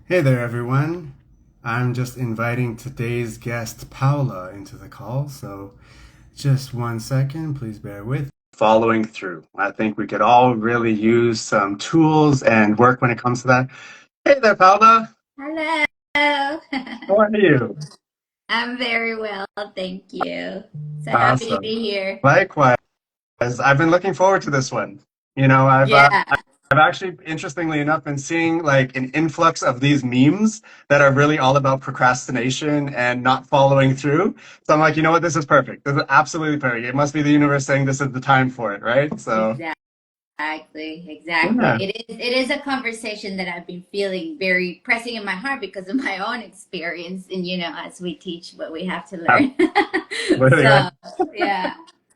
Hey there, everyone. I'm just inviting today's guest, Paula, into the call. So, just 1 second, please bear with. Following through. I think we could all really use some tools and work when it comes to that. Hey there, Paula. Hello. How are you? I'm very well, thank you. So happy to Awesome. be here. Likewise. I've been looking forward to this one. You know, Yeah, I've actually, interestingly enough, been seeing like an influx of these memes that are really all about procrastination and not following through. So I'm like, you know what? This is perfect. This is absolutely perfect. It must be the universe saying this is the time for it, right? So, exactly. yeah, It is a conversation that I've been feeling very pressing in my heart because of my own experience. And as we teach what we have to learn. absolutely right. So, yeah.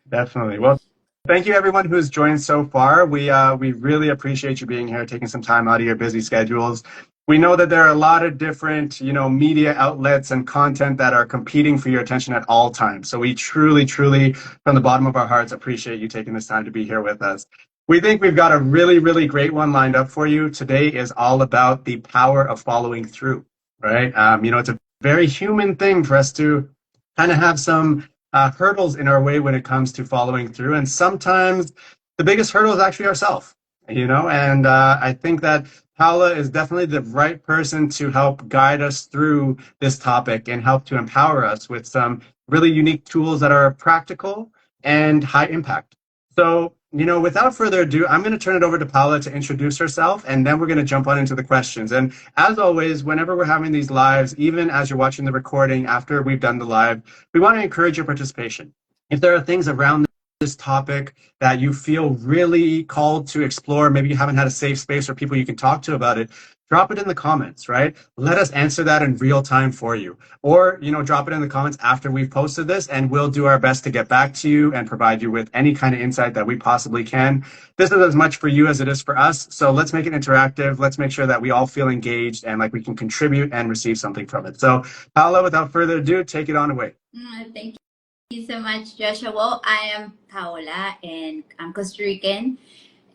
Definitely. Well, thank you everyone who's joined so far. We really appreciate you being here, taking some time out of your busy schedules. We know that there are a lot of different, media outlets and content that are competing for your attention at all times. So we truly, truly, from the bottom of our hearts, appreciate you taking this time to be here with us. We think we've got a really, really great one lined up for you. Today is all about the power of following through, right? It's a very human thing for us to kind of have some hurdles in our way when it comes to following through. And sometimes the biggest hurdle is actually ourselves, and I think that Paula is definitely the right person to help guide us through this topic and help to empower us with some really unique tools that are practical and high impact. So, without further ado, I'm going to turn it over to Paula to introduce herself, and then we're going to jump on into the questions. And as always, whenever we're having these lives, even as you're watching the recording after we've done the live, we want to encourage your participation. If there are things around this topic that you feel really called to explore, maybe you haven't had a safe space or people you can talk to about it, drop it in the comments, right? Let us answer that in real time for you. Or, drop it in the comments after we've posted this, and we'll do our best to get back to you and provide you with any kind of insight that we possibly can. This is as much for you as it is for us. So let's make it interactive. Let's make sure that we all feel engaged and like we can contribute and receive something from it. So, Paula, without further ado, take it on away. Thank you so much, Joshua. Well, I am Paola and I'm Costa Rican.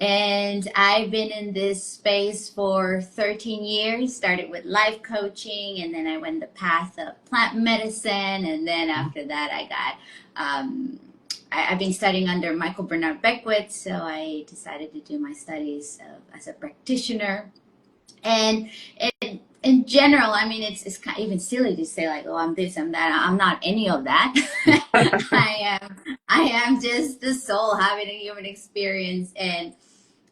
And I've been in this space for 13 years, started with life coaching, and then I went the path of plant medicine. And then after that, I've been studying under Michael Bernard Beckwith. So I decided to do my studies as a practitioner. And in general, I mean, it's kind of even silly to say like, oh, I'm this, I'm that. I'm not any of that. I am just the soul having a human experience, and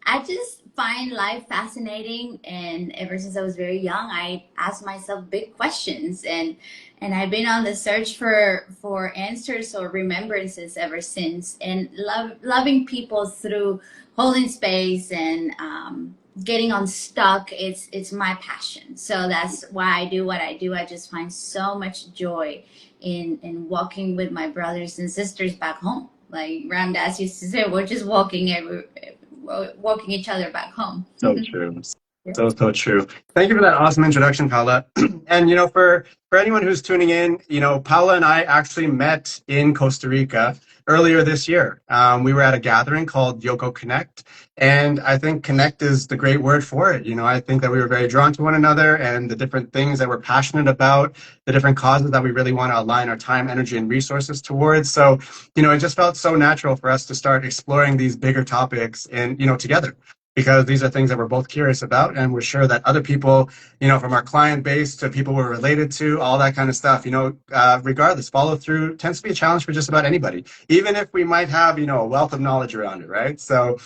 I just find life fascinating. And ever since I was very young, I asked myself big questions, and I've been on the search for answers or remembrances ever since. And loving people through holding space and getting unstuck. It's my passion. So that's why I do what I do. I just find so much joy in walking with my brothers and sisters back home. Like Ramdas used to say, we're just walking each other back home. So true. So true. Thank you for that awesome introduction, Paula. And for anyone who's tuning in, Paula and I actually met in Costa Rica earlier this year. We were at a gathering called Yoko Connect, and I think connect is the great word for it. I think that we were very drawn to one another and the different things that we're passionate about, the different causes that we really want to align our time, energy, and resources towards. So, it just felt so natural for us to start exploring these bigger topics and, together, because these are things that we're both curious about, and we're sure that other people, from our client base to people we're related to, all that kind of stuff, regardless, follow through tends to be a challenge for just about anybody, even if we might have, a wealth of knowledge around it, right? So,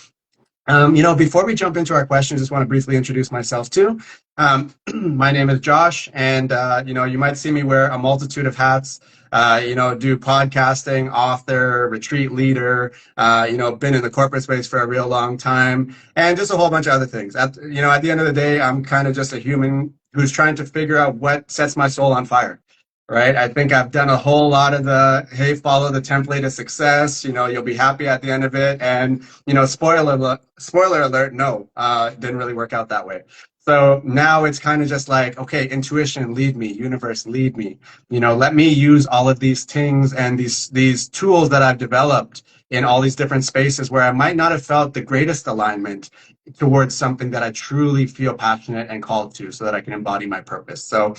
before we jump into our questions, just want to briefly introduce myself too. My name is Josh, and you might see me wear a multitude of hats. Do podcasting, author, retreat leader. Been in the corporate space for a real long time, and just a whole bunch of other things. At the end of the day, I'm kind of just a human who's trying to figure out what sets my soul on fire. Right. I think I've done a whole lot of the, hey, follow the template of success. You'll be happy at the end of it. And, spoiler alert, no, it didn't really work out that way. So now it's kind of just like, okay, intuition, lead me, universe, lead me. Let me use all of these things and these tools that I've developed in all these different spaces where I might not have felt the greatest alignment towards something that I truly feel passionate and called to so that I can embody my purpose. So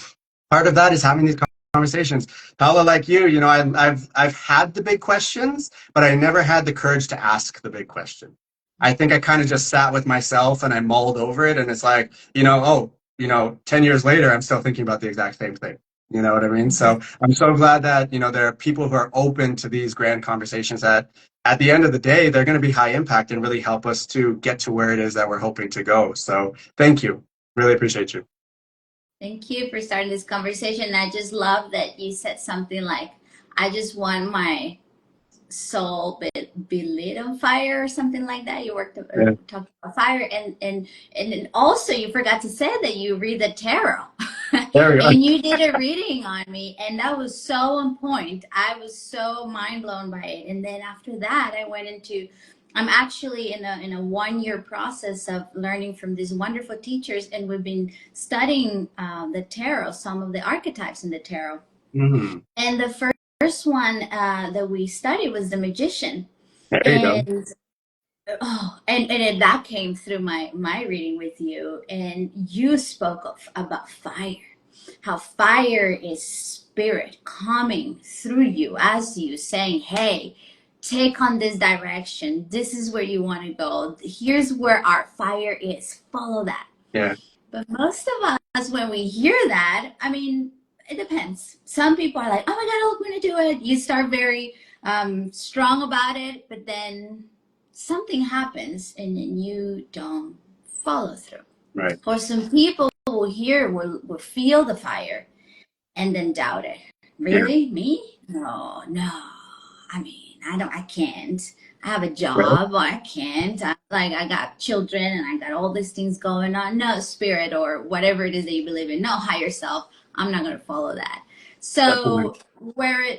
part of that is having these conversations. Paula, like you know, I've had the big questions, but I never had the courage to ask the big question. I think I kind of just sat with myself and I mulled over it, and it's like, oh, 10 years later, I'm still thinking about the exact same thing. You know what I mean? So I'm so glad that, there are people who are open to these grand conversations that at the end of the day, they're going to be high impact and really help us to get to where it is that we're hoping to go. So thank you. Really appreciate you. Thank you for starting this conversation. I just love that you said something like, I just want my soul be lit on fire or something like that. You worked or Yeah, talked about fire, and then also you forgot to say that you read the tarot. there we go. And you did a reading on me, and that was so on point. I was so mind blown by it. And then after that I went into, I'm actually in a 1 year process of learning from these wonderful teachers, and we've been studying the tarot, some of the archetypes in the tarot. Mhm. And the first one that we studied was the magician. There you go. And that came through my reading with you, and you spoke about fire, how fire is spirit coming through you as you saying, hey, take on this direction, this is where you want to go, here's where our fire is, follow that. Yeah, But most of us, when we hear that, I mean, it depends. Some people are like, oh my God, I'm going to do it. You start very strong about it, but then something happens and then you don't follow through. right. Or some people will feel the fire and then doubt it. Yeah, Really? Me? No, no. I can't. I have a right. job. I can't. I got children and I got all these things going on. No, spirit or whatever it is that you believe in. No, higher self. I'm not going to follow that. Definitely. So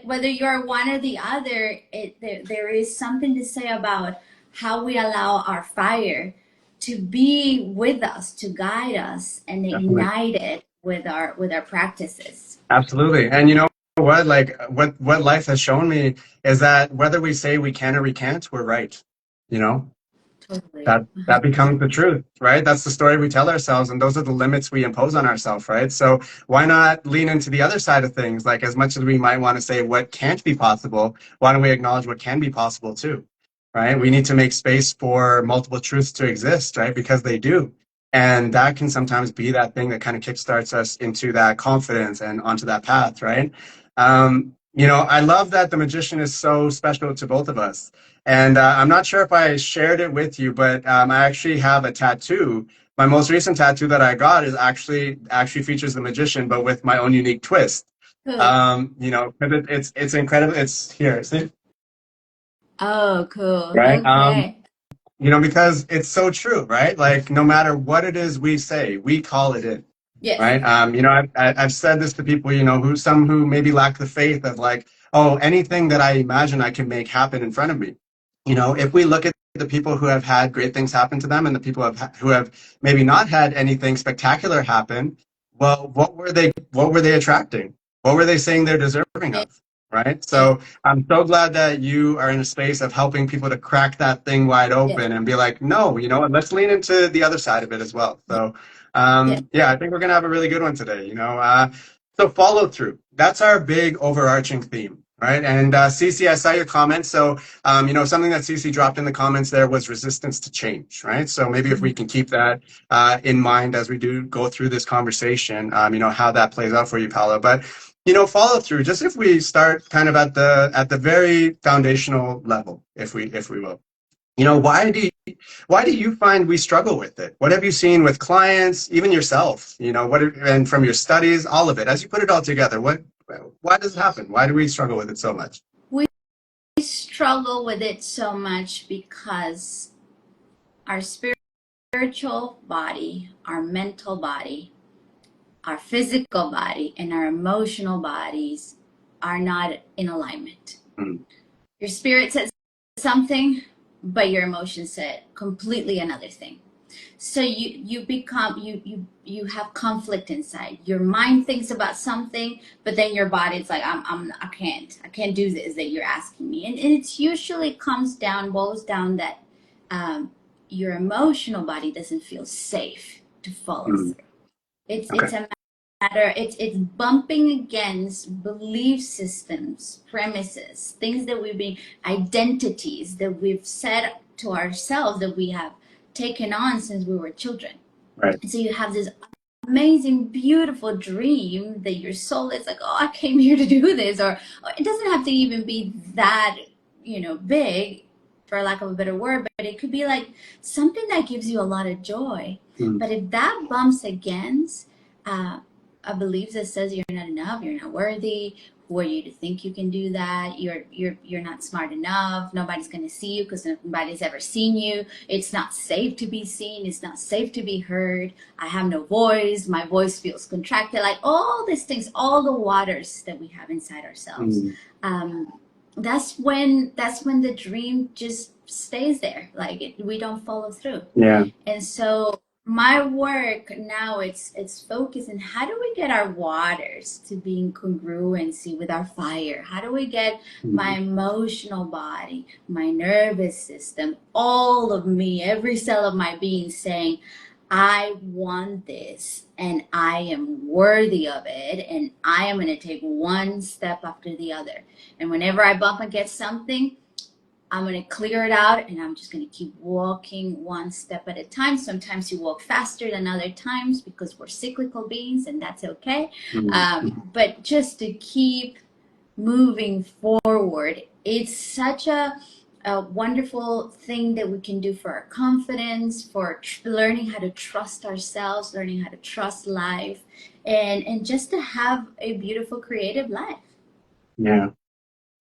whether you're one or the other, there is something to say about how we allow our fire to be with us, to guide us, and Definitely. ignite it with our practices. Absolutely. And you know what? Like what life has shown me is that whether we say we can or we can't, we're right. You know? Totally, That becomes 100%. the truth, right? That's the story we tell ourselves, and those are the limits we impose on ourselves, right? So why not lean into the other side of things? Like as much as we might want to say what can't be possible, why don't we acknowledge what can be possible too, right? We need to make space for multiple truths to exist, right? Because they do. And that can sometimes be that thing that kind of kickstarts us into that confidence and onto that path, right? I love that the magician is so special to both of us. And I'm not sure if I shared it with you, but I actually have a tattoo. My most recent tattoo that I got is actually features the magician, but with my own unique twist. Cool. 'Cause it's incredible. It's here, see, Oh, cool. right? Okay. Because it's so true, right? Like no matter what it is we say, we call it in, Yes. right? I've said this to people, who maybe lack the faith of like, oh, anything that I imagine I can make happen in front of me. If we look at the people who have had great things happen to them and the people who have maybe not had anything spectacular happen, well, what were they attracting? What were they saying they're deserving Yeah. of? Right. So I'm so glad that you are in a space of helping people to crack that thing wide Yeah. open and be like, no, and let's lean into the other side of it as well. So, Yeah. yeah, I think we're going to have a really good one today. So follow through. That's our big overarching theme. Right. And Cece, I saw your comments. So, something that Cece dropped in the comments there was resistance to change. Right. So maybe if we can keep that in mind as we do go through this conversation, how that plays out for you, Paolo. But follow through. Just if we start kind of at the very foundational level, if we will. Why do you find we struggle with it? What have you seen with clients, even yourself? And from your studies, all of it. As you put it all together, why does it happen? Why do we struggle with it so much? We struggle with it so much because our spiritual body, our mental body, our physical body, and our emotional bodies are not in alignment. Mm, Your spirit said something, but your emotion said completely another thing. So you have conflict inside. Your mind thinks about something, but then your body's like, I can't do this that you're asking me. And it usually boils down that your emotional body doesn't feel safe to follow Mm. through. It's Okay. a matter, it's bumping against belief systems, premises, things that we've been, identities that we've set to ourselves that we have taken on since we were children. Right. And so you have this amazing, beautiful dream that your soul is like, oh, I came here to do this, or it doesn't have to even be that, big, for lack of a better word, but it could be like something that gives you a lot of joy. Mm. But if that bumps against uh, a belief that says you're not enough, you're not worthy, who are you to think you can do that? You're not smart enough. Nobody's going to see you because nobody's ever seen you. It's not safe to be seen. It's not safe to be heard. I have no voice. My voice feels contracted. Like all these things, all the waters that we have inside ourselves. Mm. Um, that's when the dream just stays there. Like we don't follow through. Yeah. And so my work now, it's focused on how do we get our waters to be in congruency with our fire? How do we get my Mm. emotional body, my nervous system, all of me, every cell of my being saying, I want this and I am worthy of it and I am going to take one step after the other. And whenever I bump against something, I'm going to clear it out and I'm just going to keep walking one step at a time. Sometimes you walk faster than other times because we're cyclical beings and that's okay. Mm. But just to keep moving forward, it's such a wonderful thing that we can do for our confidence, for learning how to trust ourselves, learning how to trust life, and just to have a beautiful creative life. Yeah.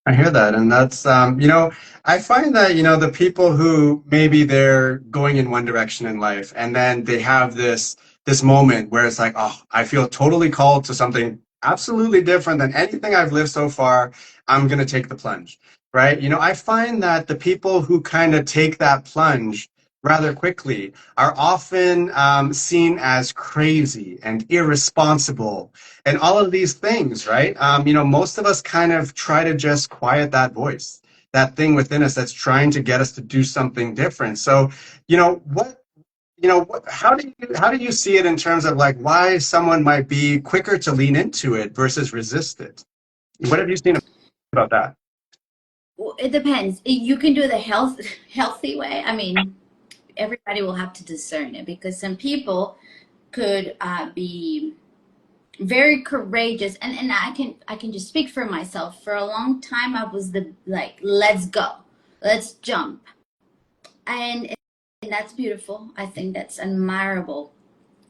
I hear that, and that's I find that the people who maybe they're going in one direction in life, and then they have this moment where it's like, oh, I feel totally called to something absolutely different than anything I've lived so far. I'm gonna take the plunge, right? I find that the people who kind of take that plunge rather quickly are often seen as crazy and irresponsible and all of these things, right? Most of us kind of try to just quiet that voice, that thing within us that's trying to get us to do something different. So, what, how do you see it in terms of like why someone might be quicker to lean into it versus resist it? What have you seen about that? Well, it depends. You can do the healthy way. I mean, everybody will have to discern it because some people could be very courageous, and I can just speak for myself. For a long time I was the like, let's go, let's jump, and that's beautiful. I think that's admirable.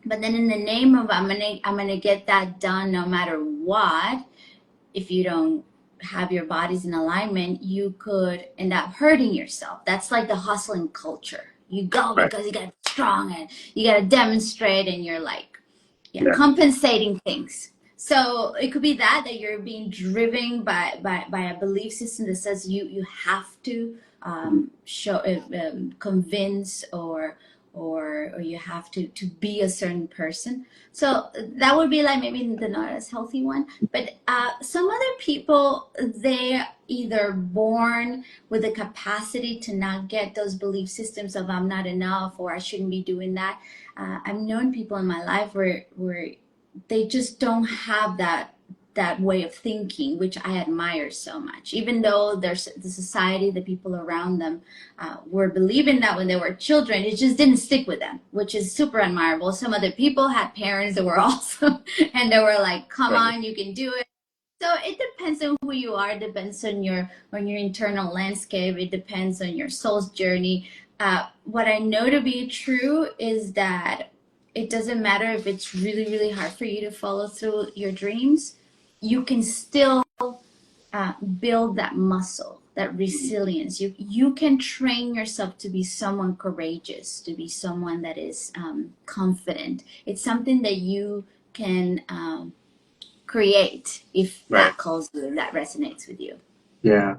But then in the name of I'm gonna get that done no matter what, if you don't have your bodies in alignment, you could end up hurting yourself. That's like the hustling culture. You go Right. because you got to be strong and you got to demonstrate, and you're like, yeah, Yeah. compensating things. So it could be that you're being driven by a belief system that says you have to show convince, or you have to be a certain person. So that would be like maybe the not as healthy one. But some other people, they either born with the capacity to not get those belief systems of I'm not enough or I shouldn't be doing that. I've known people in my life where they just don't have that way of thinking, which I admire so much. Even though there's the society, the people around them were believing that when they were children, it just didn't stick with them, which is super admirable. Some other people had parents that were awesome and they were like, "Come Right. on, you can do it." So it depends on who you are. It depends on your internal landscape. It depends on your soul's journey. What I know to be true is that it doesn't matter if it's really really hard for you to follow through your dreams. You can still build that muscle, that resilience. You can train yourself to be someone courageous, to be someone that is confident. It's something that you can create if Right. that calls you, if that resonates with you. Yeah.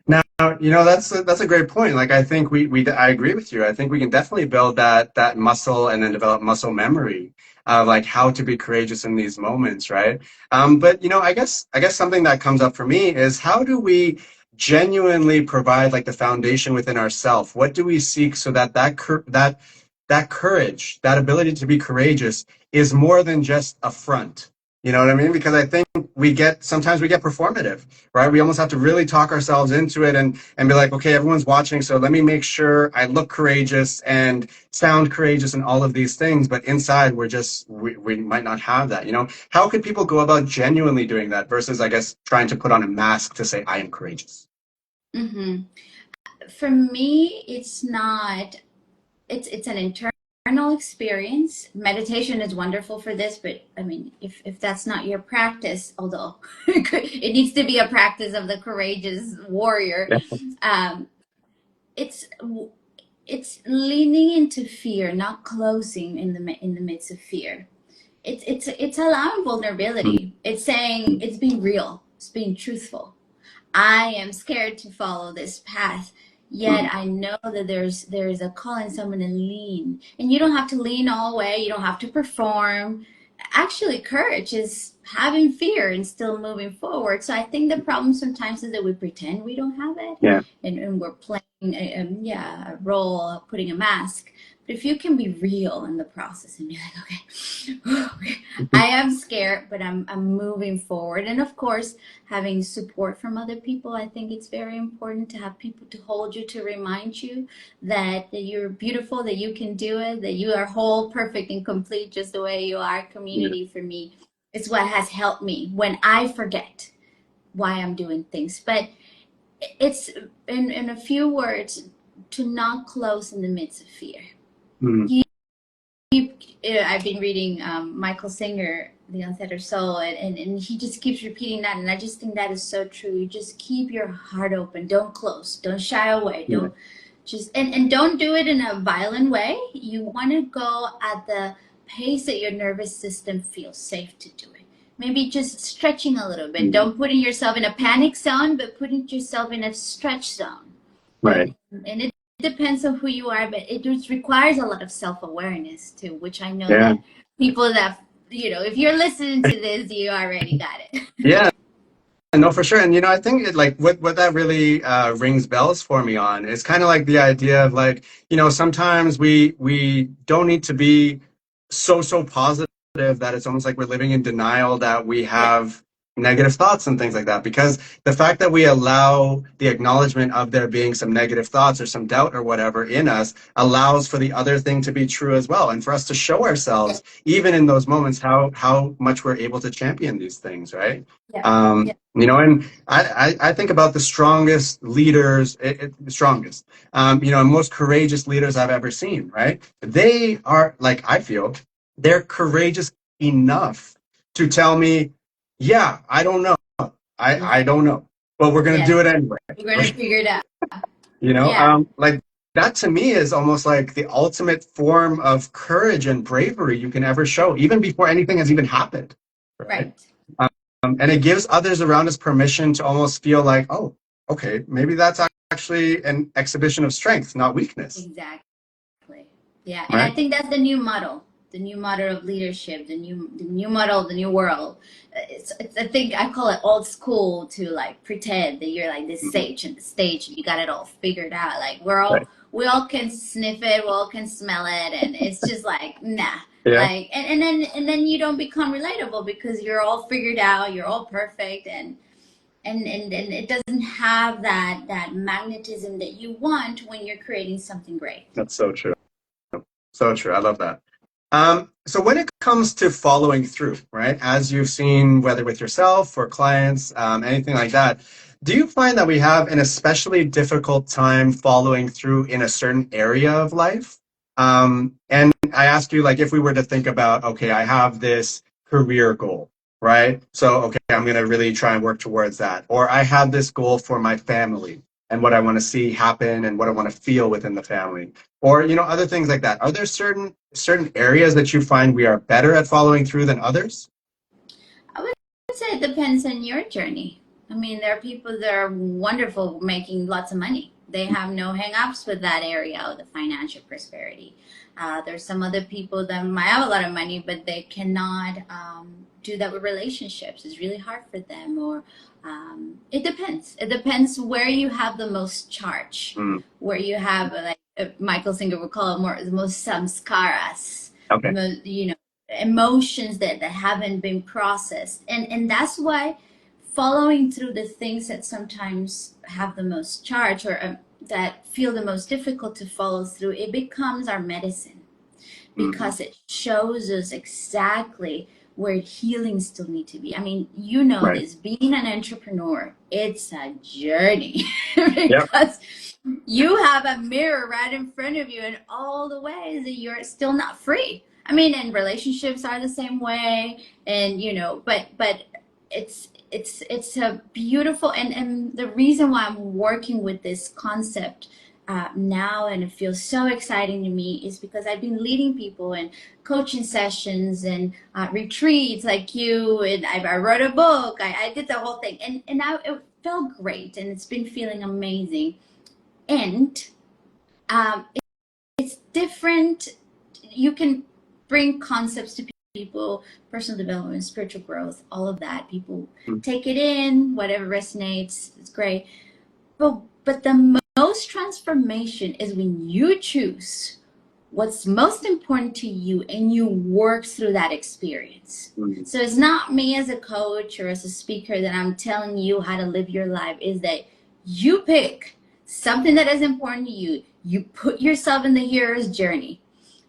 Now, that's a great point. Like, I think I agree with you. I think we can definitely build that muscle and then develop muscle memory of like how to be courageous in these moments, right? But I guess something that comes up for me is how do we genuinely provide like the foundation within ourselves? What do we seek so that that courage, that ability to be courageous is more than just a front? You know what I mean? Because I think sometimes we get performative, right? We almost have to really talk ourselves into it and be like, okay, everyone's watching, so let me make sure I look courageous and sound courageous and all of these things. But inside, we might not have that. You know, how could people go about genuinely doing that versus, I guess, trying to put on a mask to say I am courageous? Hmm. For me, it's not. It's an internal experience. Meditation is wonderful for this, but I mean, if that's not your practice, although it needs to be a practice of the courageous warrior, Yeah. um, it's it's leaning into fear, not closing in the midst of fear. It's allowing vulnerability. It's saying it's being real. It's being truthful. I am scared to follow this path. Mm-hmm. Yet I know that there's a calling, so I'm gonna lean. And you don't have to lean all the way. You don't have to perform. Actually, courage is having fear and still moving forward. So I think the problem sometimes is that we pretend we don't have it, Yeah. and we're playing yeah, a role, putting a mask. But if you can be real in the process and be like, okay, I am scared, but I'm moving forward. And of course, having support from other people, I think it's very important to have people to hold you, to remind you that you're beautiful, that you can do it, that you are whole, perfect, and complete just the way you are. Yeah. Community for me is what has helped me when I forget why I'm doing things. But it's in a few words, to not close in the midst of fear. Mm-hmm. I've been reading Michael Singer, The Untethered Soul, and he just keeps repeating that. And I just think that is so true. You just keep your heart open. Don't close. Don't shy away. Yeah. Don't just, and don't do it in a violent way. You want to go at the pace that your nervous system feels safe to do it. Maybe just stretching a little bit. Mm-hmm. Don't putting yourself in a panic zone, but putting yourself in a stretch zone. Right. And it depends on who you are, but it just requires a lot of self-awareness too, which I know Yeah. that people that, if you're listening to this, you already got it. Yeah. No, for sure. And you know, I think what that really rings bells for me on is kind of like the idea of like, you know, sometimes we don't need to be so positive that it's almost like we're living in denial that we Yeah, have negative thoughts and things like that. Because the fact that we allow the acknowledgement of there being some negative thoughts or some doubt or whatever in us allows for the other thing to be true as well. And for us to show yeah, ourselves, even in those moments, how much we're able to champion these things, right? yeah, yeah, You know, and I think about the strongest leaders, the strongest, you know, and most courageous leaders I've ever seen, right? They are, like, I feel, they're courageous enough to tell me, yeah, I don't know. I yeah, don't know, but we're going to yes. do it anyway. We're gonna figure it out. You know, Yeah, like that to me is almost like the ultimate form of courage and bravery you can ever show, even before anything has even happened, right? right. And it gives others around us permission to almost feel like, oh, okay, maybe that's actually an exhibition of strength, not weakness, Exactly. Yeah, and I right? think that's the new model of leadership, the new model of the new world. I think I call it old school to like pretend that you're like this Mhm. sage and the stage and you got it all figured out. Like Right. we all can sniff it, we all can smell it, and it's just like nah. Yeah, Like and then you don't become relatable because you're all figured out, you're all perfect, and it doesn't have that magnetism that you want when you're creating something great. that's so true. So true. I love that. So when it comes to following through, right, as you've seen, whether with yourself or clients, anything like that, do you find that we have an especially difficult time following through in a certain area of life? And I ask you, like, if we were to think about, okay, I have this career goal, right? So, okay, I'm going to really try and work towards that. Or I have this goal for my family and what I want to see happen and what I want to feel within the family, or you know, other things like that. Are there certain areas that you find we are better at following through than others? I would say it depends on your journey. I mean, there are people that are wonderful making lots of money. They have no hang-ups with that area of the financial prosperity. There's some other people that might have a lot of money, but they cannot do that with relationships. It's really hard for them, or it depends. It depends where you have the most charge, where you have, like Michael Singer would call it, more the most samskaras, Okay. emotions that haven't been processed, and that's why following through the things that sometimes have the most charge, or that feel the most difficult to follow through, it becomes our medicine, because it shows us exactly where healing still need to be. I mean, you know, Right. this, being an entrepreneur, it's a journey Yep. because you have a mirror right in front of you in all the ways that you're still not free. I mean, and relationships are the same way, and but it's a beautiful, and the reason why I'm working with this concept now, and it feels so exciting to me, is because I've been leading people in coaching sessions and retreats like you, and I wrote a book. I did the whole thing, and it felt great, and it's been feeling amazing. And it's different. You can bring concepts to people, personal development, spiritual growth, all of that. People take it in, whatever resonates, it's great. But the most transformation is when you choose what's most important to you and you work through that experience. So it's not me as a coach or as a speaker that I'm telling you how to live your life. Is that you pick something that is important to you, you put yourself in the hero's journey,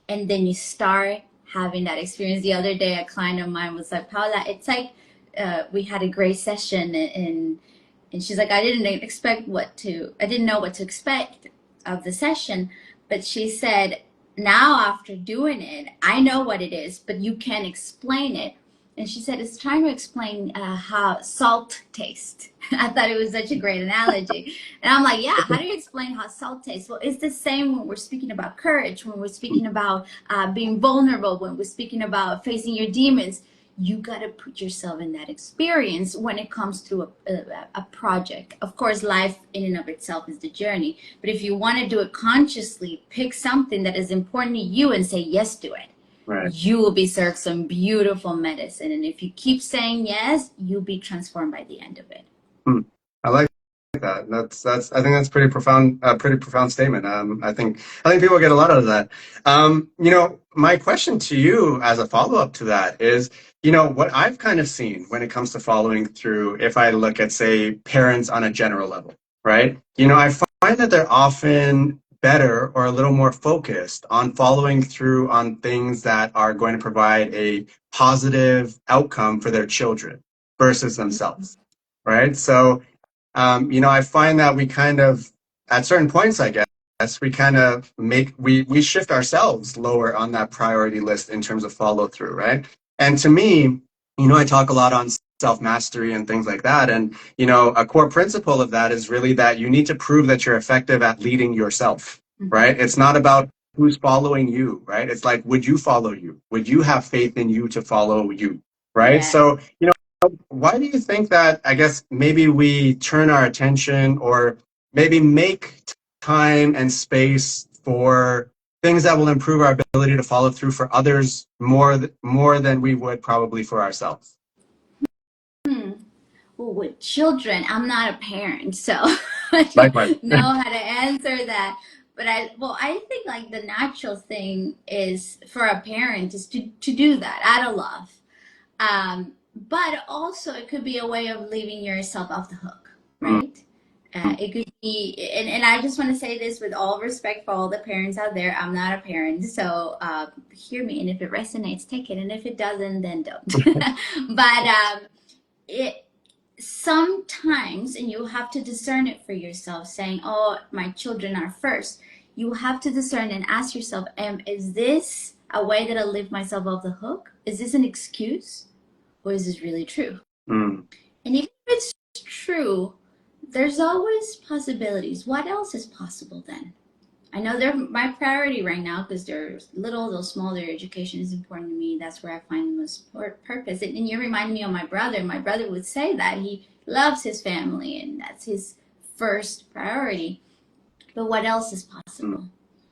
and then you start having that experience. The other day, a client of mine was like, Paula, it's like we had a great session, and she's like, I didn't know what to expect of the session. But she said, now after doing it, I know what it is, but you can't explain it. And she said, it's trying to explain how salt tastes. I thought it was such a great analogy. And I'm like, yeah, how do you explain how salt tastes? Well, it's the same when we're speaking about courage, when we're speaking about being vulnerable, when we're speaking about facing your demons. You got to put yourself in that experience when it comes to a project. Of course, life in and of itself is the journey. But if you want to do it consciously, pick something that is important to you and say yes to it. Right. You will be served some beautiful medicine. And if you keep saying yes, you'll be transformed by the end of it. I like that. I think that's pretty profound statement. I think people get a lot out of that. My question to you as a follow-up to that is, what I've kind of seen when it comes to following through, if I look at, say, parents on a general level, right? I find that they're often better or a little more focused on following through on things that are going to provide a positive outcome for their children versus themselves, right? So I find that we kind of, at certain points, I guess, we kind of we shift ourselves lower on that priority list in terms of follow through, right? And to me, I talk a lot on self-mastery and things like that. And, a core principle of that is really that you need to prove that you're effective at leading yourself, right? It's not about who's following you, right? It's like, would you follow you? Would you have faith in you to follow you, right? Yeah. So, why do you think that, I guess, maybe we turn our attention or maybe make time and space for things that will improve our ability to follow through for others more than we would probably for ourselves? Well, with children, I'm not a parent, so I Likewise. don't know how to answer that. But I think like the natural thing is for a parent is to do that out of love. But also it could be a way of leaving yourself off the hook, right? It could be, and I just want to say this with all respect for all the parents out there. I'm not a parent, so hear me. And if it resonates, take it. And if it doesn't, then don't. But it sometimes, and you have to discern it for yourself, saying, oh, my children are first. You have to discern and ask yourself, is this a way that I live myself off the hook? Is this an excuse? Or is this really true? And even if it's true, there's always possibilities. What else is possible then? I know they're my priority right now because they're little, they're small, their education is important to me. That's where I find the most purpose. And you remind me of my brother. My brother would say that he loves his family and that's his first priority. But what else is possible?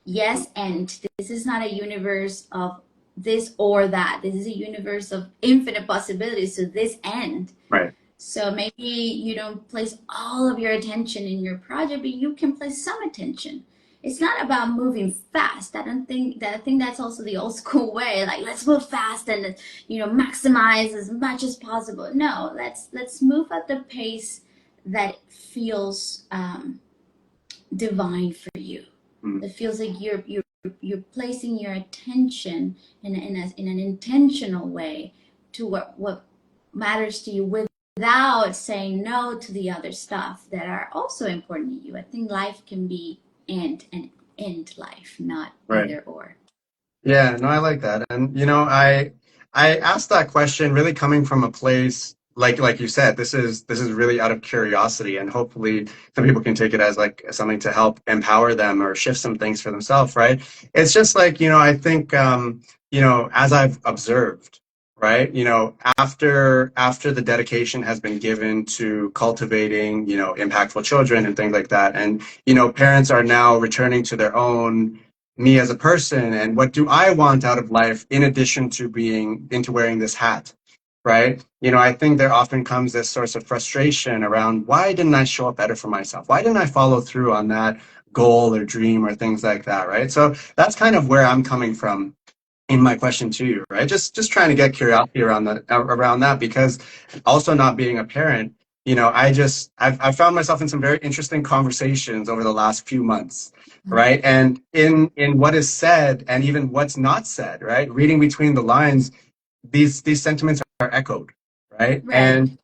Yes, and this is not a universe of this or that. This is a universe of infinite possibilities. So this end. Right. So maybe you don't place all of your attention in your project, but you can place some attention. It's not about moving fast. I think that's also the old school way. Like, let's move fast and maximize as much as possible. No, let's move at the pace that feels divine for you. It feels like you're placing your attention in an intentional way to what matters to you, without saying no to the other stuff that are also important to you. I think life can be and end life, not Right. either or. Yeah, no, I like that. And I asked that question really coming from a place like you said, this is really out of curiosity, and hopefully some people can take it as like something to help empower them or shift some things for themselves, right? It's just like, I think as I've observed, right? After the dedication has been given to cultivating, impactful children and things like that, and parents are now returning to their own me as a person and what do I want out of life in addition to being into wearing this hat, right? I think there often comes this source of frustration around why didn't I show up better for myself? Why didn't I follow through on that goal or dream or things like that, right? So that's kind of where I'm coming from in my question to you, right? Just trying to get curiosity around that, because also not being a parent, I've found myself in some very interesting conversations over the last few months, right? And in what is said and even what's not said, right? Reading between the lines, these sentiments are echoed, right? Right. And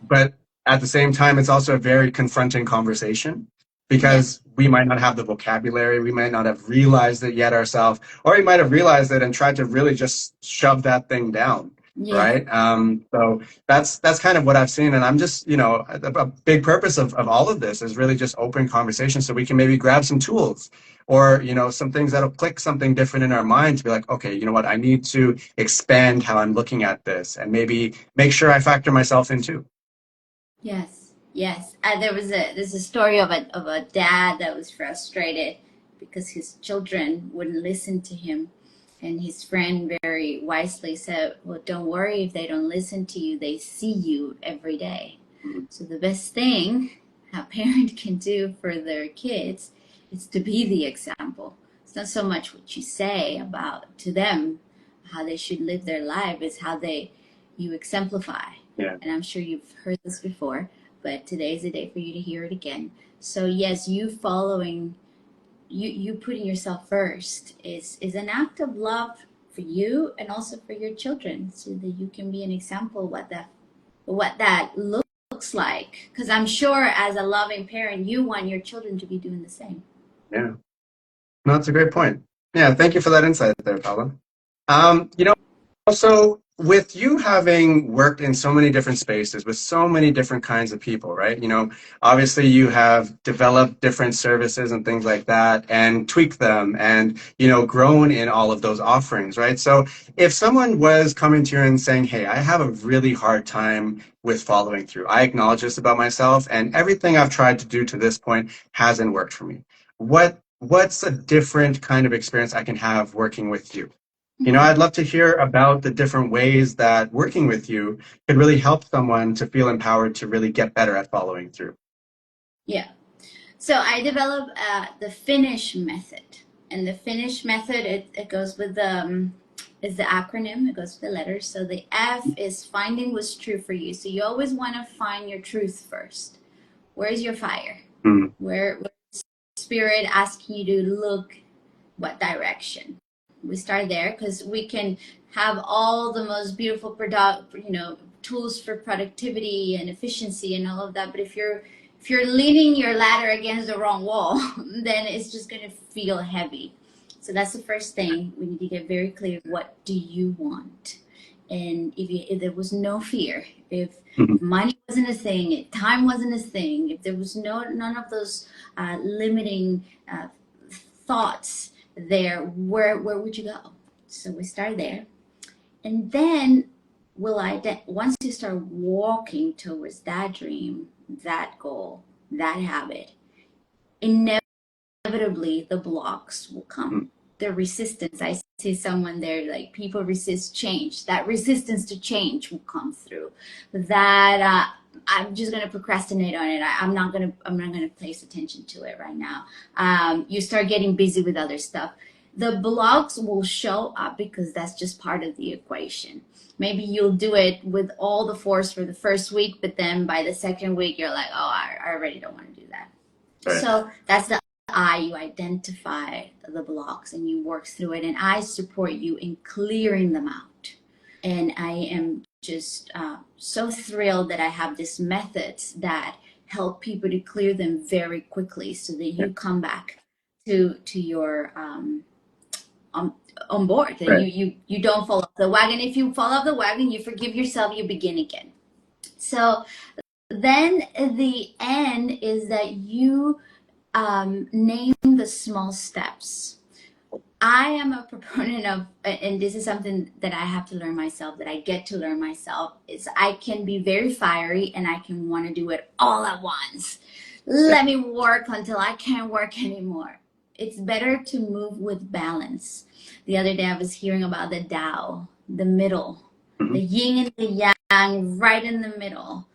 but at the same time, it's also a very confronting conversation Yeah. because we might not have the vocabulary, we might not have realized it yet ourselves, or we might have realized it and tried to really just shove that thing down, Yeah. right? So that's kind of what I've seen, and I'm just, a big purpose of all of this is really just open conversation so we can maybe grab some tools or some things that'll click something different in our mind to be like, okay, you know what, I need to expand how I'm looking at this and maybe make sure I factor myself in too. Yes, yes. There's a story of a dad that was frustrated because his children wouldn't listen to him, and his friend very wisely said, "Well, don't worry if they don't listen to you. They see you every day. So the best thing a parent can do for their kids is to be the example. It's not so much what you say about to them how they should live their life; it's how they you exemplify." Yeah. And I'm sure you've heard this before, but today is the day for you to hear it again. So yes, you putting yourself first is an act of love for you and also for your children, so that you can be an example of what that looks like. Because I'm sure as a loving parent, you want your children to be doing the same. Yeah. No, that's a great point. Yeah, thank you for that insight there, Paula. Um, you know, So, with you having worked in so many different spaces with so many different kinds of people, right? Obviously you have developed different services and things like that and tweaked them and, grown in all of those offerings, right? So, if someone was coming to you and saying, hey, I have a really hard time with following through, I acknowledge this about myself and everything I've tried to do to this point hasn't worked for me. What's a different kind of experience I can have working with you? Mhm. I'd love to hear about the different ways that working with you could really help someone to feel empowered to really get better at following through. Yeah. So I developed the Finnish method, and the Finnish method it goes with the is the acronym. It goes with the letters. So the F is finding what's true for you. So you always want to find your truth first. Where is your fire? Mm, Where spirit asking you to look what direction? We start there because we can have all the most beautiful tools for productivity and efficiency and all of that, but if you're leaning your ladder against the wrong wall, then it's just going to feel heavy. So that's the first thing. We need to get very clear, what do you want? And if there was no fear, if mhm, money wasn't a thing, if time wasn't a thing, if there was none of those limiting thoughts there, where would you go? So we start there, and then once you start walking towards that dream, that goal, that habit, inevitably inevitably the blocks will come. The resistance. I see someone there, like people resist change. That resistance to change will come through. That I'm just gonna procrastinate on it. I'm not gonna place attention to it right now. You start getting busy with other stuff. The blocks will show up because that's just part of the equation. Maybe you'll do it with all the force for the first week, but then by the second week you're like, oh, I already don't want to do that. Right. So that's the I. You identify the blocks and you work through it, and I support you in clearing them out. And I am just so thrilled that I have these methods that help people to clear them very quickly, so that you come back to your on board. That right. you don't fall off the wagon. If you fall off the wagon, you forgive yourself. You begin again. So then the end is that you name the small steps. I am a proponent of, and this is something that I have to learn myself, that I get to learn myself, is I can be very fiery and I can want to do it all at once. Let me work until I can't work anymore. It's better to move with balance. The other day I was hearing about the Tao, the middle, the yin and the yang, right in the middle.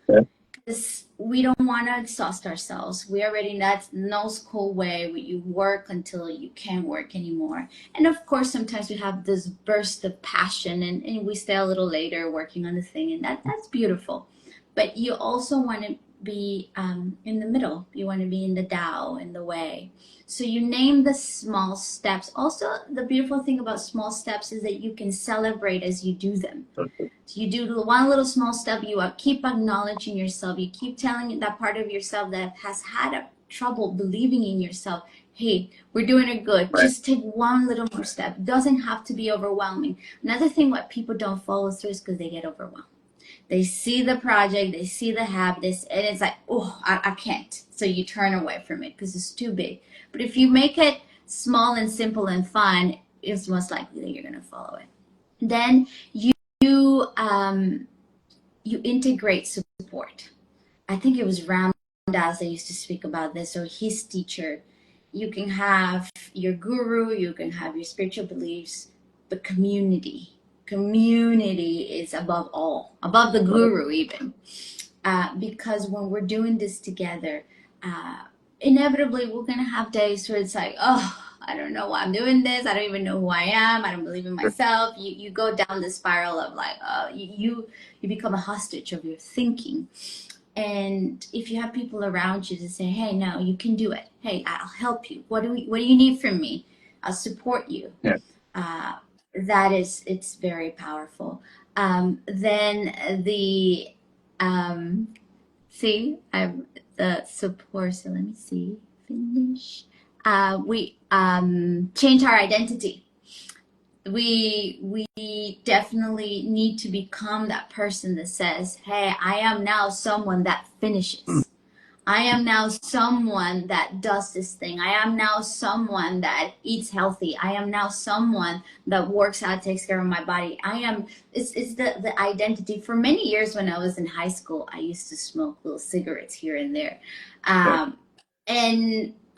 We don't want to exhaust ourselves. We already, that's no school way where you work until you can't work anymore. And of course, sometimes we have this burst of passion and we stay a little later working on the thing, and that's beautiful. But you also want to be in the middle. You want to be in the Tao, in the way. So you name the small steps. Also, the beautiful thing about small steps is that you can celebrate as you do them. Okay. So you do one little small step, you keep acknowledging yourself. You keep telling that part of yourself that has had trouble believing in yourself, hey, we're doing it good. Right. Just take one little more step. It doesn't have to be overwhelming. Another thing what people don't follow through is because they get overwhelmed. They see the project, they see the habits, and it's like, oh, I can't. So you turn away from it because it's too big. But if you make it small and simple and fun, it's most likely that you're going to follow it. Then you integrate support. I think it was Ramdas that used to speak about this, or his teacher. You can have your guru, you can have your spiritual beliefs, but community is above all, above the guru even, because when we're doing this together, inevitably we're going to have days where it's like, oh, I don't know why I'm doing this, I don't even know who I am, I don't believe in myself. You go down the spiral of like, you become a hostage of your thinking. And if you have people around you to say, hey, no, you can do it, hey, I'll help you, what do you need from me, I'll support you. Yeah. It's very powerful. Then the the support. So let me see. Finish. We change our identity. We definitely need to become that person that says, hey, I am now someone that finishes. I am now someone that does this thing. I am now someone that eats healthy. I am now someone that works out, takes care of my body. It's the identity. For many years when I was in high school, I used to smoke little cigarettes here and there. And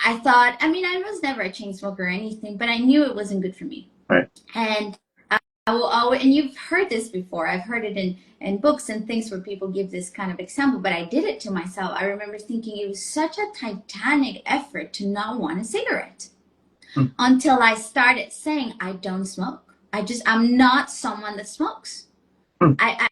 I thought, I was never a chain smoker or anything, but I knew it wasn't good for me. Right. And I will always, and you've heard this before, I've heard it in books and things where people give this kind of example, but I did it to myself. I remember thinking it was such a titanic effort to not want a cigarette until I started saying, I don't smoke. I'm not someone that smokes. My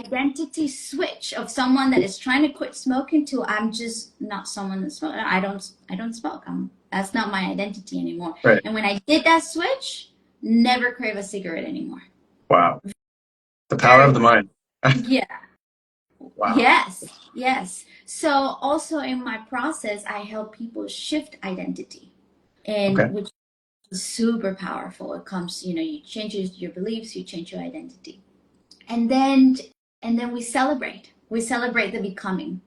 identity switch of someone that is trying to quit smoking to I'm just not someone that smokes. I don't smoke. That's not my identity anymore. Right. And when I did that switch, never crave a cigarette anymore. Wow. The power of the mind. Yeah. Wow. Yes. So also in my process, I help people shift identity, and which is super powerful. It comes, you change your beliefs, you change your identity. And then we celebrate. We celebrate the becoming.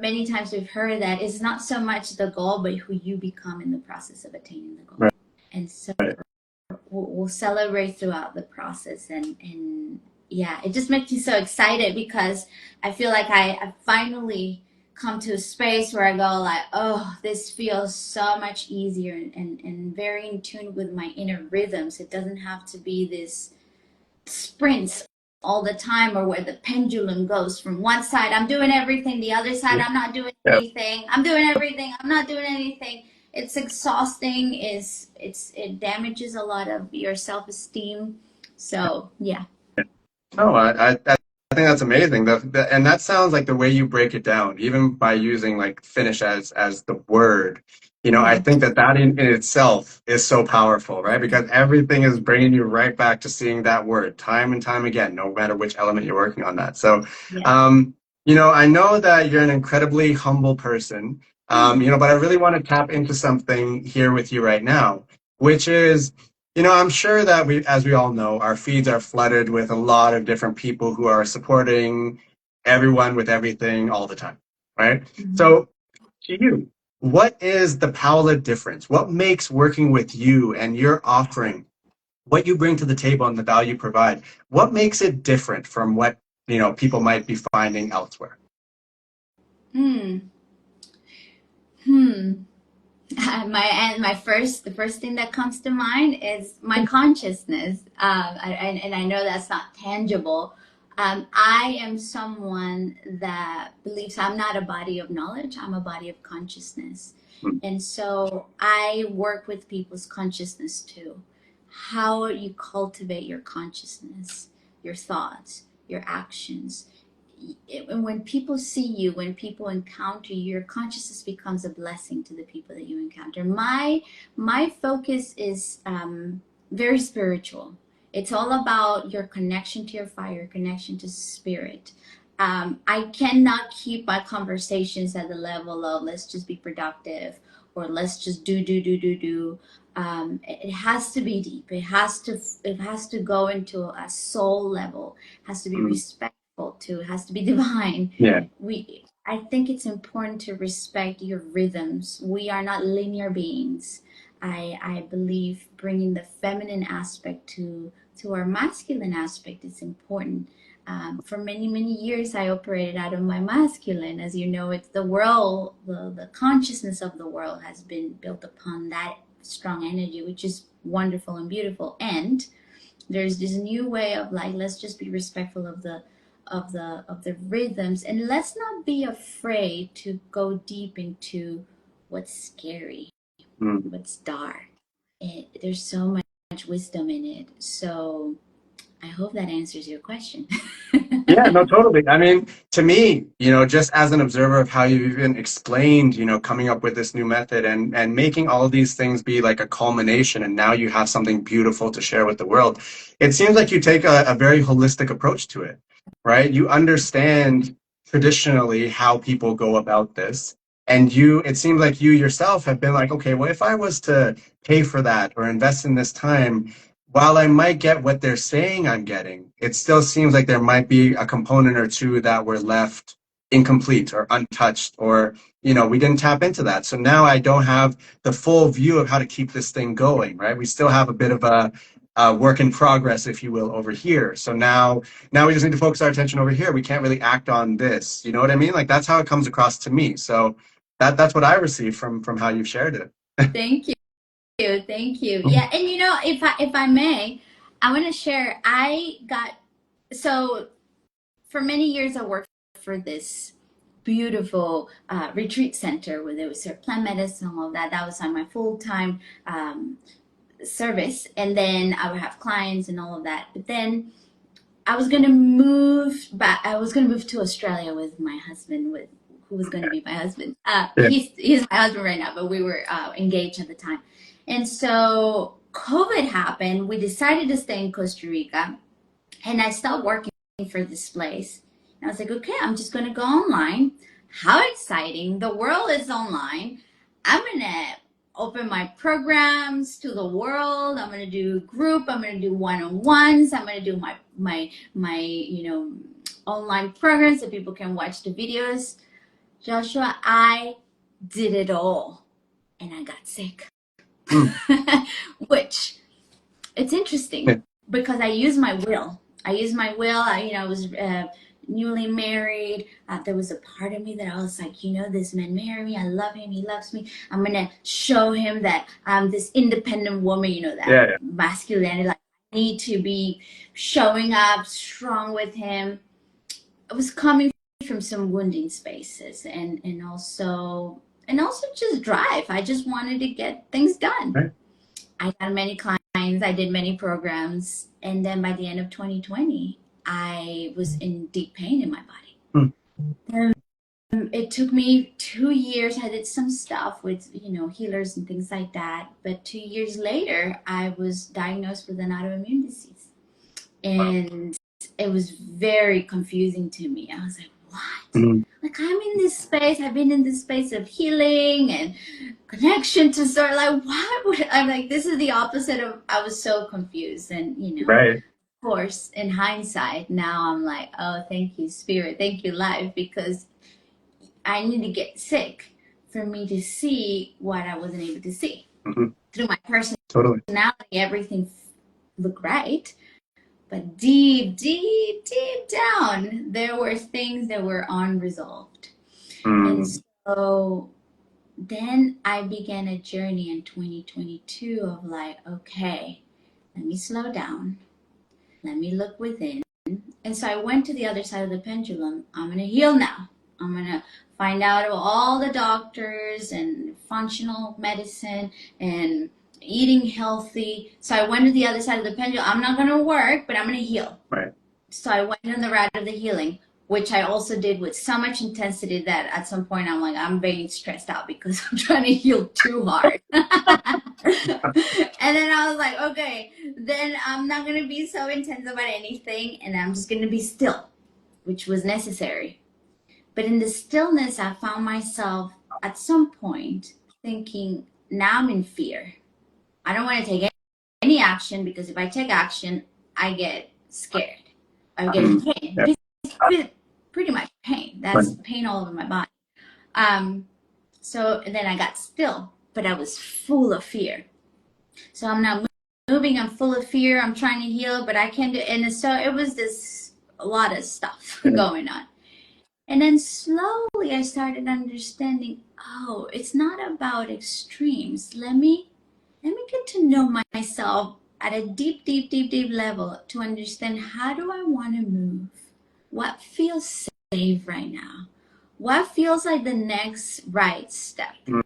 Many times we've heard that it's not so much the goal, but who you become in the process of attaining the goal. Right. And so we'll celebrate throughout the process. And yeah, it just makes me so excited because I feel like I finally come to a space where I go like, oh, this feels so much easier, and very in tune with my inner rhythms. It doesn't have to be this sprints all the time, or where the pendulum goes from one side, I'm doing everything, the other side, I'm not doing Yeah. anything, I'm doing everything, I'm not doing anything. It's exhausting. It damages a lot of your self-esteem. So yeah. No, I think that's amazing. And that sounds like the way you break it down, even by using like finish as the word. I Yeah. think that in itself is so powerful, right? Because everything is bringing you right back to seeing that word time and time again, no matter which element you're working on that. So, Yeah. um, I know that you're an incredibly humble person, but I really want to tap into something here with you right now, which is I'm sure that as we all know, our feeds are flooded with a lot of different people who are supporting everyone with everything all the time, right? Mhm. So, to you, what is the Paola difference? What makes working with you and your offering, what you bring to the table and the value you provide, what makes it different from what, people might be finding elsewhere? Hmm. Hmm. The first thing that comes to mind is my consciousness. And I know that's not tangible. I am someone that believes I'm not a body of knowledge. I'm a body of consciousness. Mm, And so I work with people's consciousness too. How you cultivate your consciousness, your thoughts, your actions. And when people see you, when people encounter you, your consciousness becomes a blessing to the people that you encounter. My focus is very spiritual. It's all about your connection to your fire, your connection to spirit. I cannot keep my conversations at the level of let's just be productive, or let's just do. It has to be deep. It has to go into a soul level. It has to be mm, respectful too. It has to be divine. yeah. I think it's important to respect your rhythms. We are not linear beings. I believe bringing the feminine aspect to our masculine aspect is important. For many years, I operated out of my masculine. As you know, it's the world, the consciousness of the world has been built upon that strong energy, which is wonderful and beautiful. And there's this new way of like, let's just be respectful of the rhythms, and let's not be afraid to go deep into what's scary, Mm. what's dark. There's so much wisdom in it. So I hope that answers your question. Yeah, no, totally. I mean, to me, just as an observer of how you even explained, coming up with this new method and making all these things be like a culmination, and now you have something beautiful to share with the world. It seems like you take a very holistic approach to it, right? You understand traditionally how people go about this, and it seems like you yourself have been like, okay, well, if I was to pay for that or invest in this time, while I might get what they're saying I'm getting, it still seems like there might be a component or two that were left incomplete or untouched, or, we didn't tap into that. So now I don't have the full view of how to keep this thing going, right? We still have a bit of a work in progress, if you will, over here. So now we just need to focus our attention over here. We can't really act on this. You know what I mean? Like that's how it comes across to me. So that's what I received from how you've shared it. Thank you. Thank you. Yeah, and if I may, I want to share. I got so for many years I worked for this beautiful retreat center where there was plant medicine, all of that. That was on my full time service, and then I would have clients and all of that. But then I was gonna move back. I was gonna move to Australia with my husband, with who was gonna be my husband. Yeah. He's my husband right now, but we were engaged at the time, and so COVID happened. We decided to stay in Costa Rica, and I stopped working for this place. And I was like, okay, I'm just going to go online. How exciting! The world is online. I'm going to open my programs to the world. I'm going to do group. I'm going to do one-on-ones. I'm going to do my online programs so people can watch the videos. Joshua, I did it all, and I got sick. Mm. Which it's interesting because I use my will. I use my will. I was newly married. There was a part of me that I was like, this man married me. I love him. He loves me. I'm gonna show him that I'm this independent woman. That Yeah, yeah. masculinity. Like, I need to be showing up strong with him. I was coming from some wounding spaces, and also just drive. I just wanted to get things done. Right. I got many clients, I did many programs, and then by the end of 2020, I was in deep pain in my body. Hmm. It took me 2 years. I did some stuff with, healers and things like that. But 2 years later, I was diagnosed with an autoimmune disease. And it was very confusing to me. I was like, what? Hmm. Like, I'm in this space. I've been in this space of healing and connection to sort of like, what would I'm like, this is the opposite of, I was so confused. And, Right. of course, in hindsight, now I'm like, oh, thank you, spirit. Thank you, life, because I need to get sick for me to see what I wasn't able to see. Hmm. Through my Totally. personality, everything looked right. But deep, deep, deep down, there were things that were unresolved. And Mm. so then I began a journey in 2022 of like, okay, let me slow down. Let me look within. And so I went to the other side of the pendulum. I'm going to heal now. I'm going to find out of all the doctors and functional medicine and eating healthy. So I went to the other side of the pendulum. I'm not going to work, but I'm going to heal. Right. So I went on the route of the healing, which I also did with so much intensity that at some point I'm like, I'm very stressed out because I'm trying to heal too hard. And then I was like, okay, then I'm not going to be so intense about anything, and I'm just going to be still, which was necessary. But in the stillness, I found myself at some point thinking, now I'm in fear. I don't want to take any action because if I take action, I get scared. I get Mm. pain. Yeah. Pretty much pain. Right. That's pain all over my body. Um, so then I got still, but I was full of fear. So I'm not moving. I'm full of fear. I'm trying to heal, but I can't do. And so it was this a lot of stuff Yeah. going on. And then slowly I started understanding. Oh, it's not about extremes. Let me get to know myself at a deep, deep, deep, deep level to understand how do I want to move? What feels safe right now? What feels like the next right step? Mm.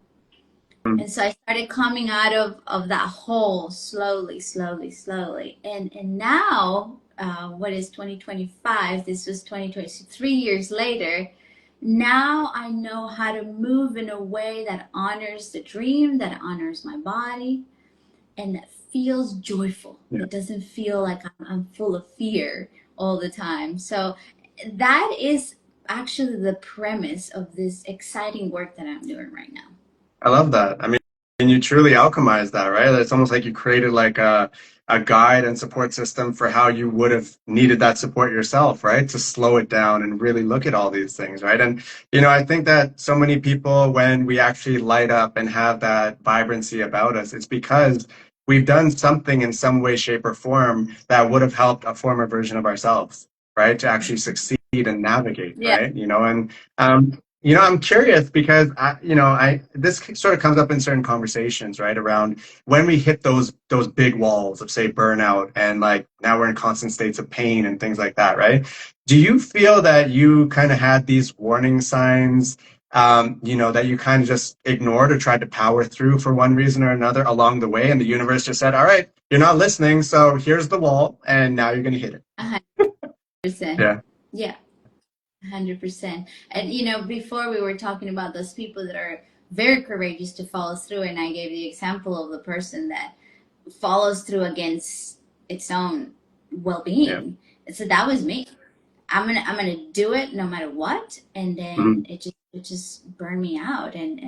Mm. And so I started coming out of that hole slowly, slowly, slowly. And now, what is 2025? This was 2020, so 3 years later. Now I know how to move in a way that honors the dream, that honors my body, and that feels joyful. Yeah. It doesn't feel like I'm full of fear all the time. So that is actually the premise of this exciting work that I'm doing right now. I love that. I mean, and you truly alchemized that, right? It's almost like you created like a guide and support system for how you would have needed that support yourself, right? To slow it down and really look at all these things, right? And I think that so many people, when we actually light up and have that vibrancy about us, it's because we've done something in some way, shape, or form that would have helped a former version of ourselves, right? To actually succeed and navigate, Yeah. right? And I'm curious because this sort of comes up in certain conversations, right? Around when we hit those big walls of say burnout and like now we're in constant states of pain and things like that, right? Do you feel that you kind of had these warning signs, that you kind of just ignored or tried to power through for one reason or another along the way, and the universe just said, "All right, you're not listening, so here's the wall, and now you're going to hit it." 100%. Yeah. Yeah, 100%. And before we were talking about those people that are very courageous to follow through, and I gave the example of the person that follows through against its own Yeah. well-being. So that was me. I'm gonna do it no matter what, and then Mhm. it just burned me out, and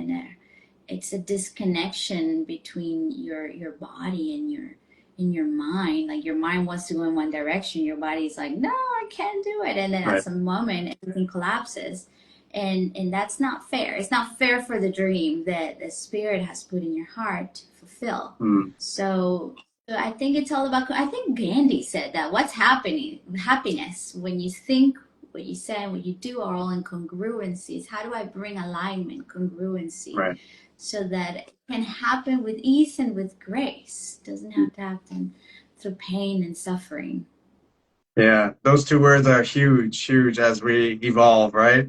it's a disconnection between your body and your mind. Like your mind wants to go in one direction, your body's like, no, I can't do it, and then at Right. some moment everything collapses, and that's not fair. It's not fair for the dream that the spirit has put in your heart to fulfill. Mm. So I think it's all about. I think Gandhi said that. What's happening? Happiness when you think what you say and what you do are all in congruencies. How do I bring alignment, congruency, Right. so that it can happen with ease and with grace? It doesn't have to happen through pain and suffering. Yeah, those two words are huge, huge as we evolve, right?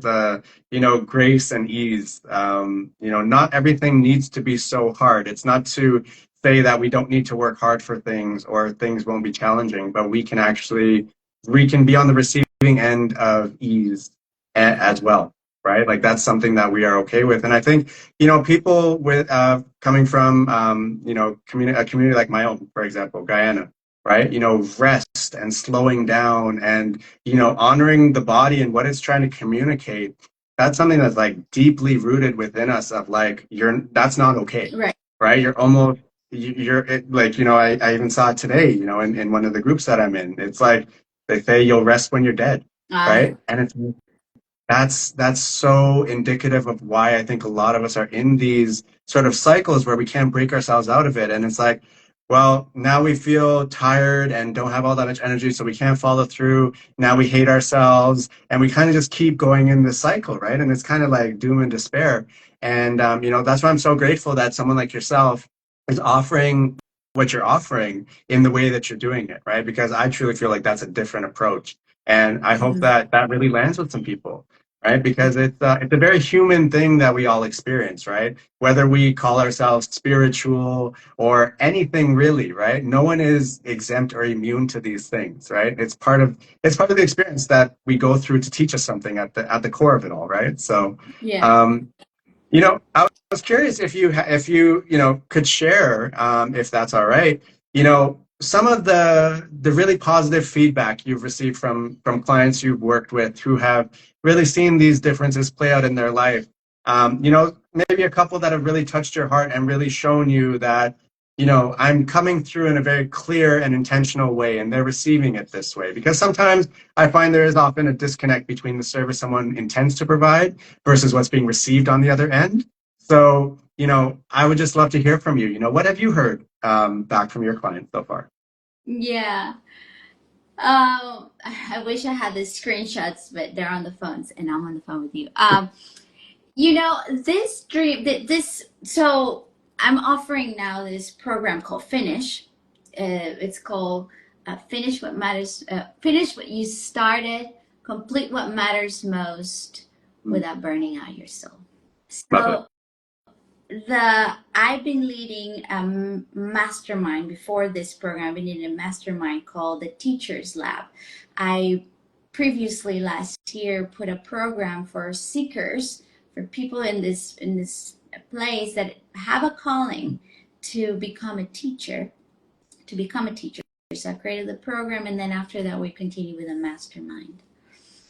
Grace and ease. Not everything needs to be so hard. It's not to say that we don't need to work hard for things or things won't be challenging, but we can be on the receiving end of ease as well, right? Like that's something that we are okay with. And I think, people with coming from, a community like my own, for example, Guyana, right? Rest and slowing down and, honoring the body and what it's trying to communicate. That's something that's like deeply rooted within us of like, that's not okay, Right. right? You're almost, you're it, like, I even saw it today, in one of the groups that I'm in. It's like, they say you'll rest when you're dead, Uh, right? And that's so indicative of why I think a lot of us are in these sort of cycles where we can't break ourselves out of it. And it's like, well, now we feel tired and don't have all that much energy, so we can't follow through. Now we hate ourselves, and we kind of just keep going in this cycle, right? And it's kind of like doom and despair. And that's why I'm so grateful that someone like yourself is offering what you're offering in the way that you're doing it, right? Because I truly feel like that's a different approach. And I hope that that really lands with some people, right? Because it's a very human thing that we all experience, right? Whether we call ourselves spiritual or anything really, right? No one is exempt or immune to these things, right? It's part of the experience that we go through to teach us something at the core of it all, right? So, yeah. um, I was curious if you could share, if that's all right, some of the really positive feedback you've received from clients you've worked with who have really seen these differences play out in their life. Maybe a couple that have really touched your heart and really shown you that, I'm coming through in a very clear and intentional way, and they're receiving it this way. Because sometimes I find there is often a disconnect between the service someone intends to provide versus what's being received on the other end. So, I would just love to hear from you. What have you heard back from your clients so far? Yeah. I wish I had the screenshots, but they're on the phones, and I'm on the phone with you. This dream, this, so I'm offering now this program called Finish. It's called Finish What Matters, Finish What You Started, Complete What Matters Most Mm, Without Burning Out Your Soul. love it. So the I've been leading a mastermind before this program. I've been in a mastermind called the Teachers Lab. I previously last year put a program for seekers, for people in this place that have a calling to become a teacher, to become a teacher. So I created the program, and then after that we continue with a mastermind.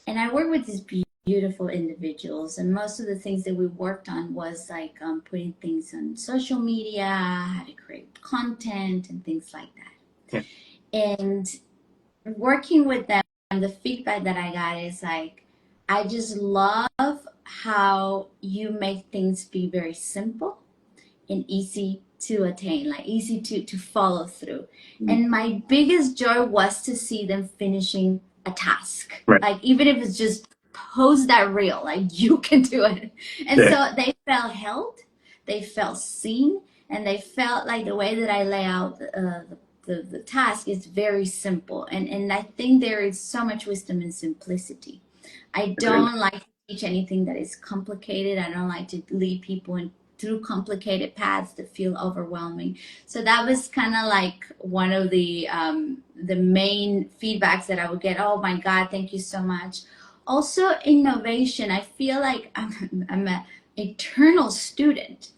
And I work with these beautiful individuals, and most of the things that we worked on was like putting things on social media, how to create content, and things like that. Yeah, And working with them, the feedback that I got is like, I just love how you make things be very simple and easy to attain, like easy to follow through. mm, And my biggest joy was to see them finishing a task. right. Like even if it's just post that reel, like you can do it. And Yeah, so they felt held, they felt seen, and they felt like the way that I lay out the task is very simple. And I think there is so much wisdom in simplicity. I agreed. don't like to teach anything that is complicated. I don't like to lead people in through complicated paths that feel overwhelming. So that was kind of like one of the main feedbacks that I would get. Oh my God, thank you so much. Also, innovation. I feel like I'm an eternal student,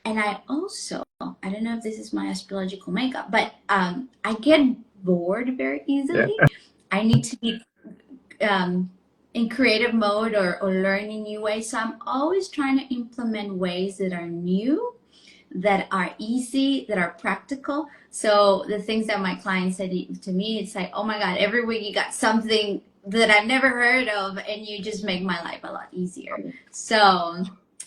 and I also, I don't know if this is my astrological makeup, but I get bored very Yeah, easily. I need to be um, in creative mode, or learning new ways. So I'm always trying to implement ways that are new, that are easy, that are practical. So the things that my clients said to me, it's like, oh my God, every week you got something that I've never heard of, and you just make my life a lot easier. So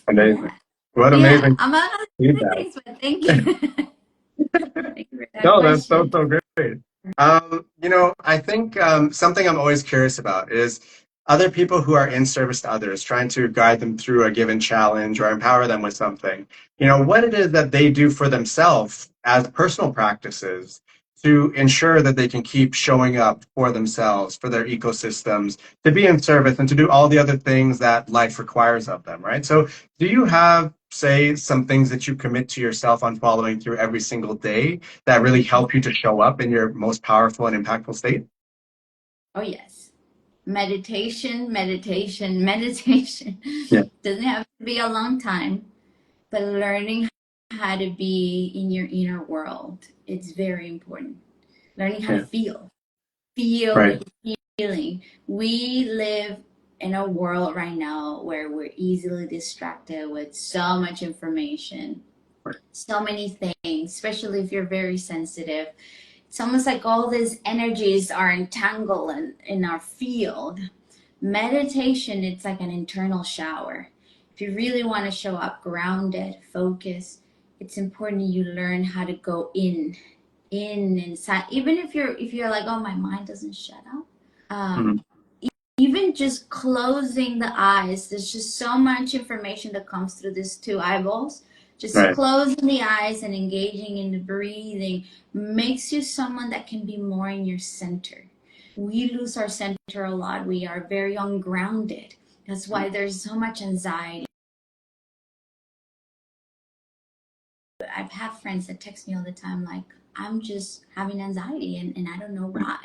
amazing. yeah, What yeah, amazing I'm out of feedback. things, but thank you. Thank you for that No, that's so, question. so great. I think something I'm always curious about is other people who are in service to others, trying to guide them through a given challenge or empower them with something, what it is that they do for themselves as personal practices to ensure that they can keep showing up for themselves, for their ecosystems, to be in service and to do all the other things that life requires of them, right? So do you have, say, some things that you commit to yourself on following through every single day that really Yeah. help you to show up in your most powerful and impactful state? Oh, yes. Meditation, meditation, meditation. Yeah, Doesn't have to be a long time, but learning how to be in your inner world, it's very important. Learning how to yeah, feel right, what you're feeling. We live in a world right now where we're easily distracted with so much information, right. so many things, especially if you're very sensitive. It's almost like all these energies are entangled in our field. Meditation, it's like an internal shower. If you really want to show up grounded, focused, it's important you learn how to go in inside. Even if you're like, oh, my mind doesn't shut up. Mhm. Even just closing the eyes, there's just so much information that comes through these two eyeballs. Just Right. closing the eyes and engaging in the breathing makes you someone that can be more in your center. We lose our center a lot. We are very ungrounded. That's why there's so much anxiety. I've had friends that text me all the time, like, I'm just having anxiety and I don't know why.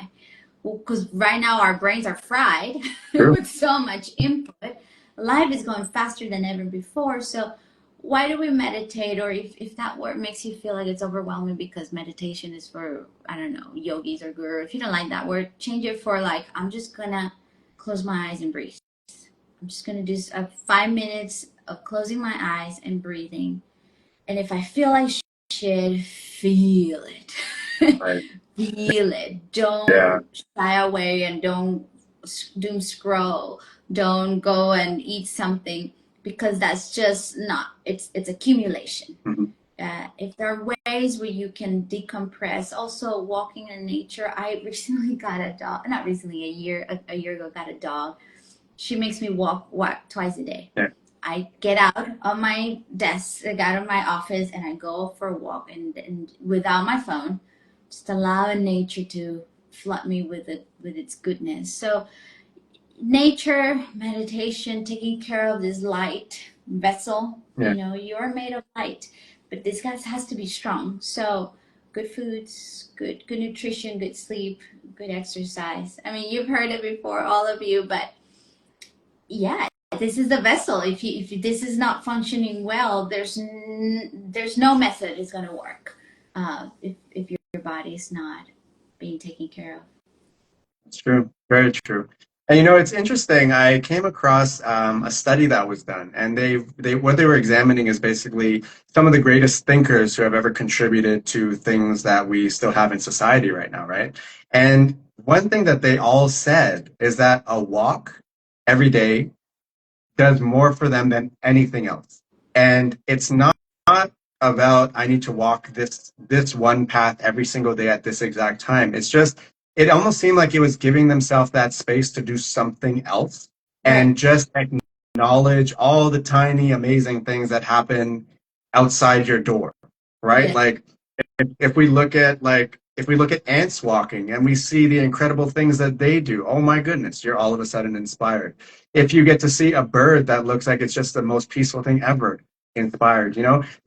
Well, because right now our brains are fried True. with so much input. Life is going faster than ever before. So why do we meditate? Or if that word makes you feel like it's overwhelming because meditation is for, I don't know, yogis or guru. If you don't like that word, change it for like, I'm just gonna close my eyes and breathe. I'm just gonna do 5 minutes of closing my eyes and breathing. And if I feel like shit, feel it. Right. Feel it. Yeah. Don't shy away and don't doom scroll. Don't go and eat something because that's just not. It's accumulation. Mhm. If there are ways where you can decompress, also walking in nature. I recently got a dog. Not recently, a year ago, got a dog. She makes me walk twice a day. Yeah. I get out of my desk, I get out of my office, and I go for a walk, and without my phone, just allowing nature to flood me with its goodness. So nature, meditation, taking care of this light vessel. Yeah. You're made of light, but this guy has to be strong. So good foods, good nutrition, good sleep, good exercise. I mean, you've heard it before, all of you, but yeah, this is the vessel. If this is not functioning well, there's no method is going to work. If your body is not being taken care of. It's true. Very true. And it's interesting. I came across a study that was done, and they what they were examining is basically some of the greatest thinkers who have ever contributed to things that we still have in society right now, right? And one thing that they all said is that a walk every day does more for them than anything else. And it's not about I need to walk this one path every single day at this exact time. It's just it almost seemed like it was giving themselves that space to do something else Right. and just acknowledge all the tiny amazing things that happen outside your door, right? Yes. Like if we look at ants walking and we see the incredible things that they do, oh my goodness, you're all of a sudden inspired. If you get to see a bird that looks like it's just the most peaceful thing ever, inspired,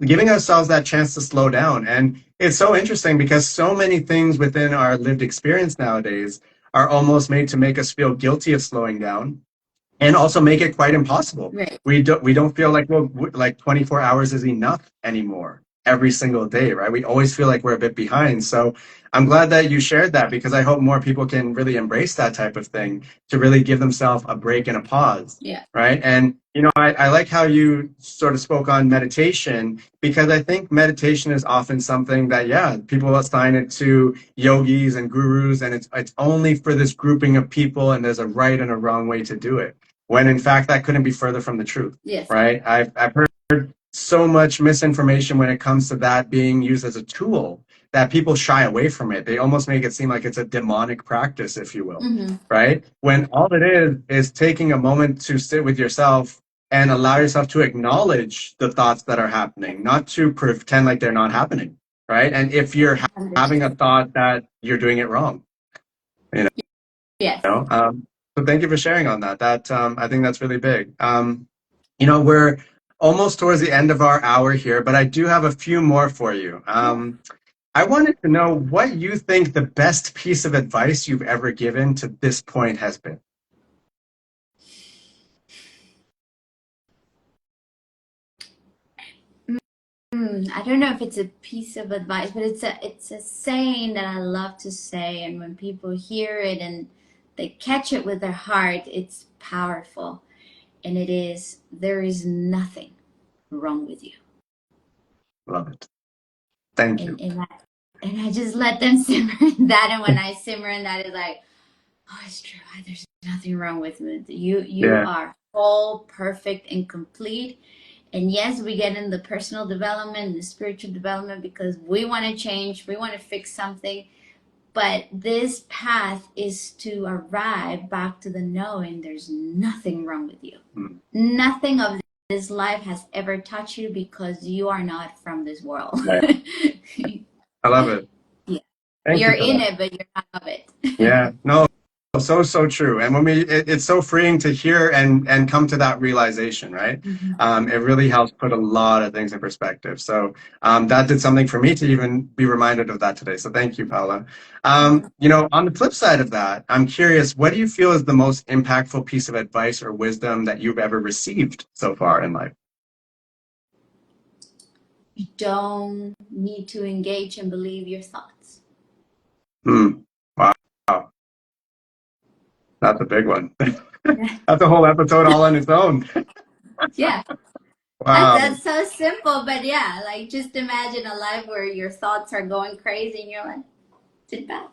giving ourselves that chance to slow down. And it's so interesting because so many things within our lived experience nowadays are almost made to make us feel guilty of slowing down and also make it quite impossible. Right. We don't feel like like 24 hours is enough anymore every single day, right? We always feel like we're a bit behind. So I'm glad that you shared that because I hope more people can really embrace that type of thing to really give themselves a break and a pause, Yeah. right? And I like how you sort of spoke on meditation because I think meditation is often something that people assign it to yogis and gurus and it's only for this grouping of people and there's a right and a wrong way to do it when in fact that couldn't be further from the truth, Yes. right? I've heard so much misinformation when it comes to that being used as a tool that people shy away from it. They almost make it seem like it's a demonic practice, if you will, Mm-hmm. right? When all it is taking a moment to sit with yourself and allow yourself to acknowledge the thoughts that are happening, not to pretend like they're not happening, right? And if you're having a thought that you're doing it wrong, you Yes. know. So thank you for sharing on that. That I think that's really big. You know, we're almost towards the end of our hour here, but I do have a few more for you. I wanted to know what you think the best piece of advice you've ever given to this point has been. I don't know if it's a piece of advice, but it's a saying that I love to say, and when people hear it and they catch it with their heart, it's powerful. And it is, there is nothing wrong with you. Love it. Thank you. And I just let them simmer in that, and when I simmer in that, it's like, oh, it's true. There's nothing wrong with me. You Yeah. are whole, perfect, and complete. And yes, we get in the personal development, the spiritual development, because we want to change, we want to fix something. But this path is to arrive back to the knowing there's nothing wrong with you. Mm. Nothing of this life has ever touched you because you are not from this world. Right. I love it. Yeah. Thank You're you for in that. it, but you're not of it. Yeah. No, so true. And when it's so freeing to hear and come to that realization, right? Mhm. It really helps put a lot of things in perspective. So that did something for me to even be reminded of that today. So thank you, Paula. You know, on the flip side of that, I'm curious, what do you feel is the most impactful piece of advice or wisdom that you've ever received so far in life? You don't need to engage and believe your thoughts. Hmm. Wow. That's a big one. Yeah. That's a whole episode all on its own. Yeah. Wow. That's so simple, but yeah, like just imagine a life where your thoughts are going crazy and you're like, sit back.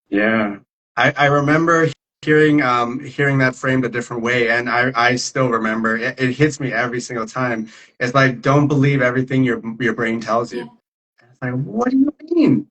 Yeah. I remember hearing that framed a different way, and I still remember it hits me every single time. It's like, don't believe everything your brain tells Yeah. you. It's like, what do you mean?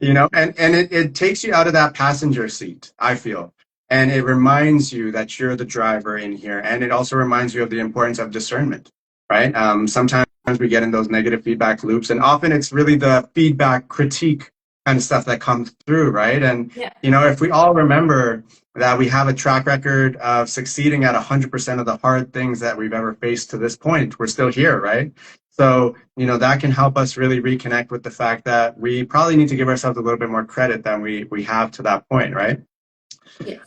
You know, and it takes you out of that passenger seat, I feel. And it reminds you that you're the driver in here. And it also reminds you of the importance of discernment, right? Sometimes we get in those negative feedback loops, and often it's really the feedback critique kind of stuff that comes through, right? And, Yeah. you know, if we all remember that we have a track record of succeeding at 100% of the hard things that we've ever faced to this point, we're still here, right? So, you know, that can help us really reconnect with the fact that we probably need to give ourselves a little bit more credit than we have to that point, right? Yes.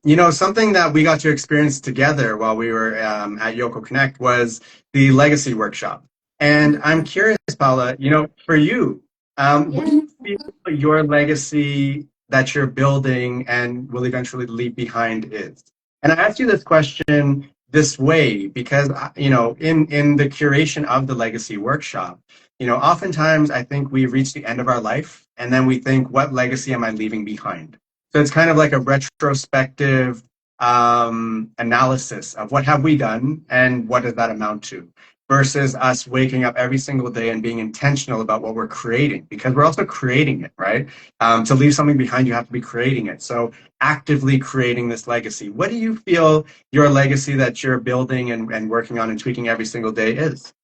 You know, something that we got to experience together while we were at Yoko Connect was the legacy workshop. And I'm curious, Paula, you know, for you, what do Yeah. you feel your legacy that you're building and will eventually leave behind is? And I asked you this question this way because, you know, in the curation of the legacy workshop, you know, oftentimes I think we reach the end of our life and then we think, what legacy am I leaving behind? So it's kind of like a retrospective analysis of what have we done and what does that amount to, versus us waking up every single day and being intentional about what we're creating, because we're also creating it, right? To leave something behind, you have to be creating it. So actively creating this legacy. What do you feel your legacy that you're building and working on and tweaking every single day is?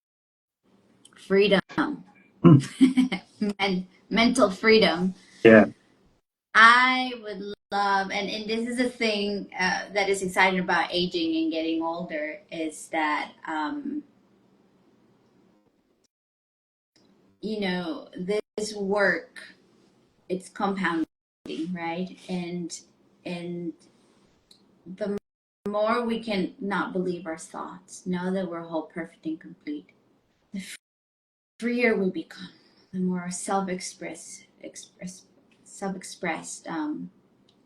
Freedom. Hmm. And mental freedom. Yeah. I would love, and this is a thing that is exciting about aging and getting older, is that, you know, this work, it's compounding, right? And the more we can not believe our thoughts, know that we're whole, perfect, and complete, the freer we become, the more self-expressed,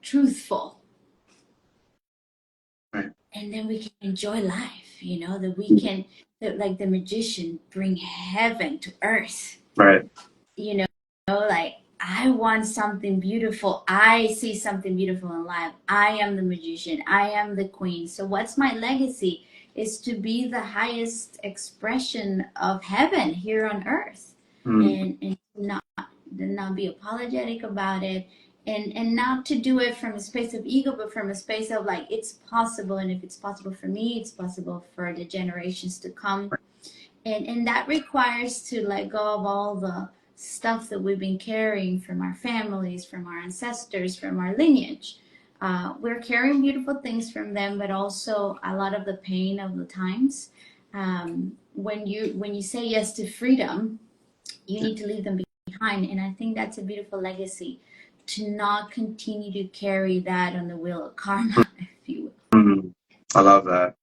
truthful, Right. and then we can enjoy life. You know that we can, that like the magician, bring heaven to earth. Right. You know, like I want something beautiful. I see something beautiful in life. I am the magician. I am the queen. So what's my legacy? Is to be the highest expression of heaven here on earth. Mm, and not be apologetic about it, and not to do it from a space of ego, but from a space of like, it's possible, and if it's possible for me, it's possible for the generations to come. And that requires to let go of all the stuff that we've been carrying from our families, from our ancestors, from our lineage. We're carrying beautiful things from them, but also a lot of the pain of the times. When you say yes to freedom, you need to leave them behind, and I think that's a beautiful legacy, to not continue to carry that on the wheel of karma, if you mm. I love that.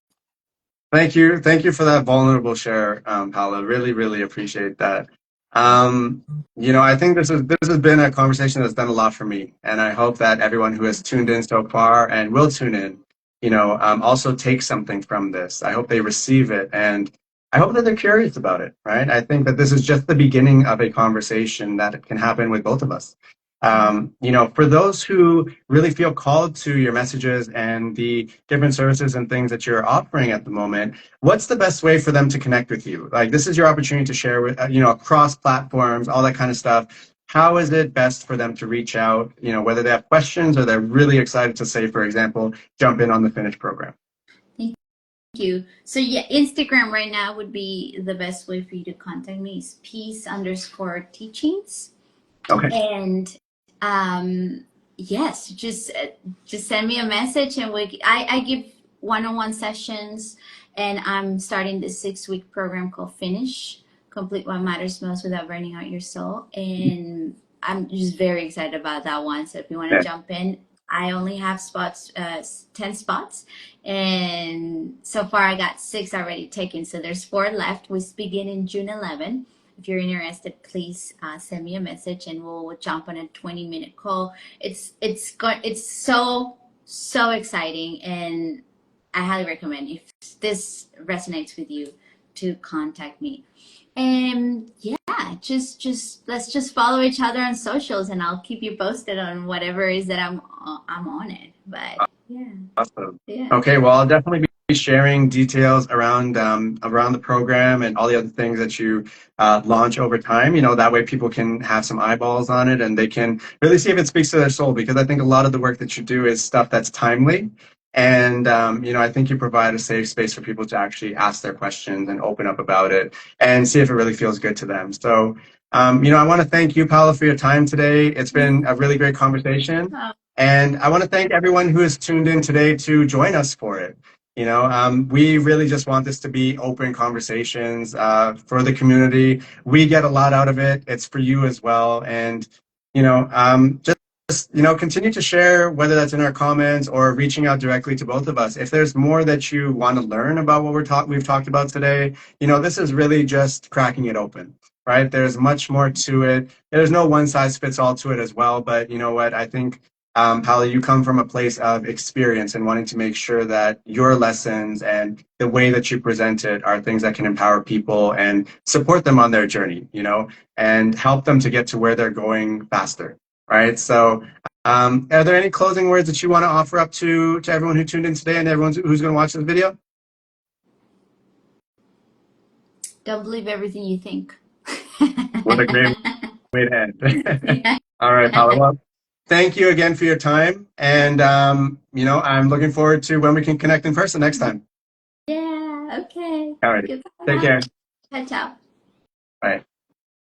Thank you for that vulnerable share, Paula. Really, really appreciate that. Um, I think this has been a conversation that's done a lot for me, and I hope that everyone who has tuned in so far and will tune in, also takes something from this. I hope they receive it, and I hope that they're curious about it. Right? I think that this is just the beginning of a conversation that can happen with both of us. will. For those who really feel called to your messages and the different services and things that you're offering at the moment, what's the best way for them to connect with you? Like, this is your opportunity to share with, across platforms, all that kind of stuff. How is it best for them to reach out, whether they have questions or they're really excited to say, for example, jump in on the Finish program? Thank you. So yeah, Instagram right now would be the best way for you to contact me, is peace_teachings. Okay. And yes, just send me a message, and I give one-on-one sessions, and I'm starting this 6-week program called Finish, Complete What Matters Most Without Burning Out Your Soul. And I'm just very excited about that one. So if you want to Yeah. jump in, I only have spots, 10 spots, and so far I got 6 already taken, so there's 4 left. We begin in June 11. If you're interested, please send me a message, and we'll jump on a 20-minute call. It's so exciting, and I highly recommend, if this resonates with you, to contact me. And yeah, just let's just follow each other on socials, and I'll keep you posted on whatever it is that I'm on it. But yeah, Awesome. yeah. Okay, well, I'll definitely be sharing details around the program and all the other things that you launch over time. That way people can have some eyeballs on it and they can really see if it speaks to their soul. Because I think a lot of the work that you do is stuff that's timely, and I think you provide a safe space for people to actually ask their questions and open up about it and see if it really feels good to them. So, I want to thank you, Paula, for your time today. It's been a really great conversation. Oh, And I want to thank everyone who has tuned in today to join us for it. We really just want this to be open conversations for the community. We get a lot out of it. It's for you as well. And, continue to share, whether that's in our comments or reaching out directly to both of us. If there's more that you want to learn about what we've talked about today, this is really just cracking it open, right? There's much more to it. There's no one size fits all to it as well. But you know what? I think Paula, you come from a place of experience and wanting to make sure that your lessons and the way that you present it are things that can empower people and support them on their journey, and help them to get to where they're going faster, right? So, are there any closing words that you want to offer up to everyone who tuned in today and everyone who's going to watch this video? don't believe everything you think. What a great way to end. Yeah. All right, Paula. Well, thank you again for your time. And, I'm looking forward to when we can connect in person next time. Yeah, okay. All right. Take Goodbye. care. Ciao, ciao. Bye.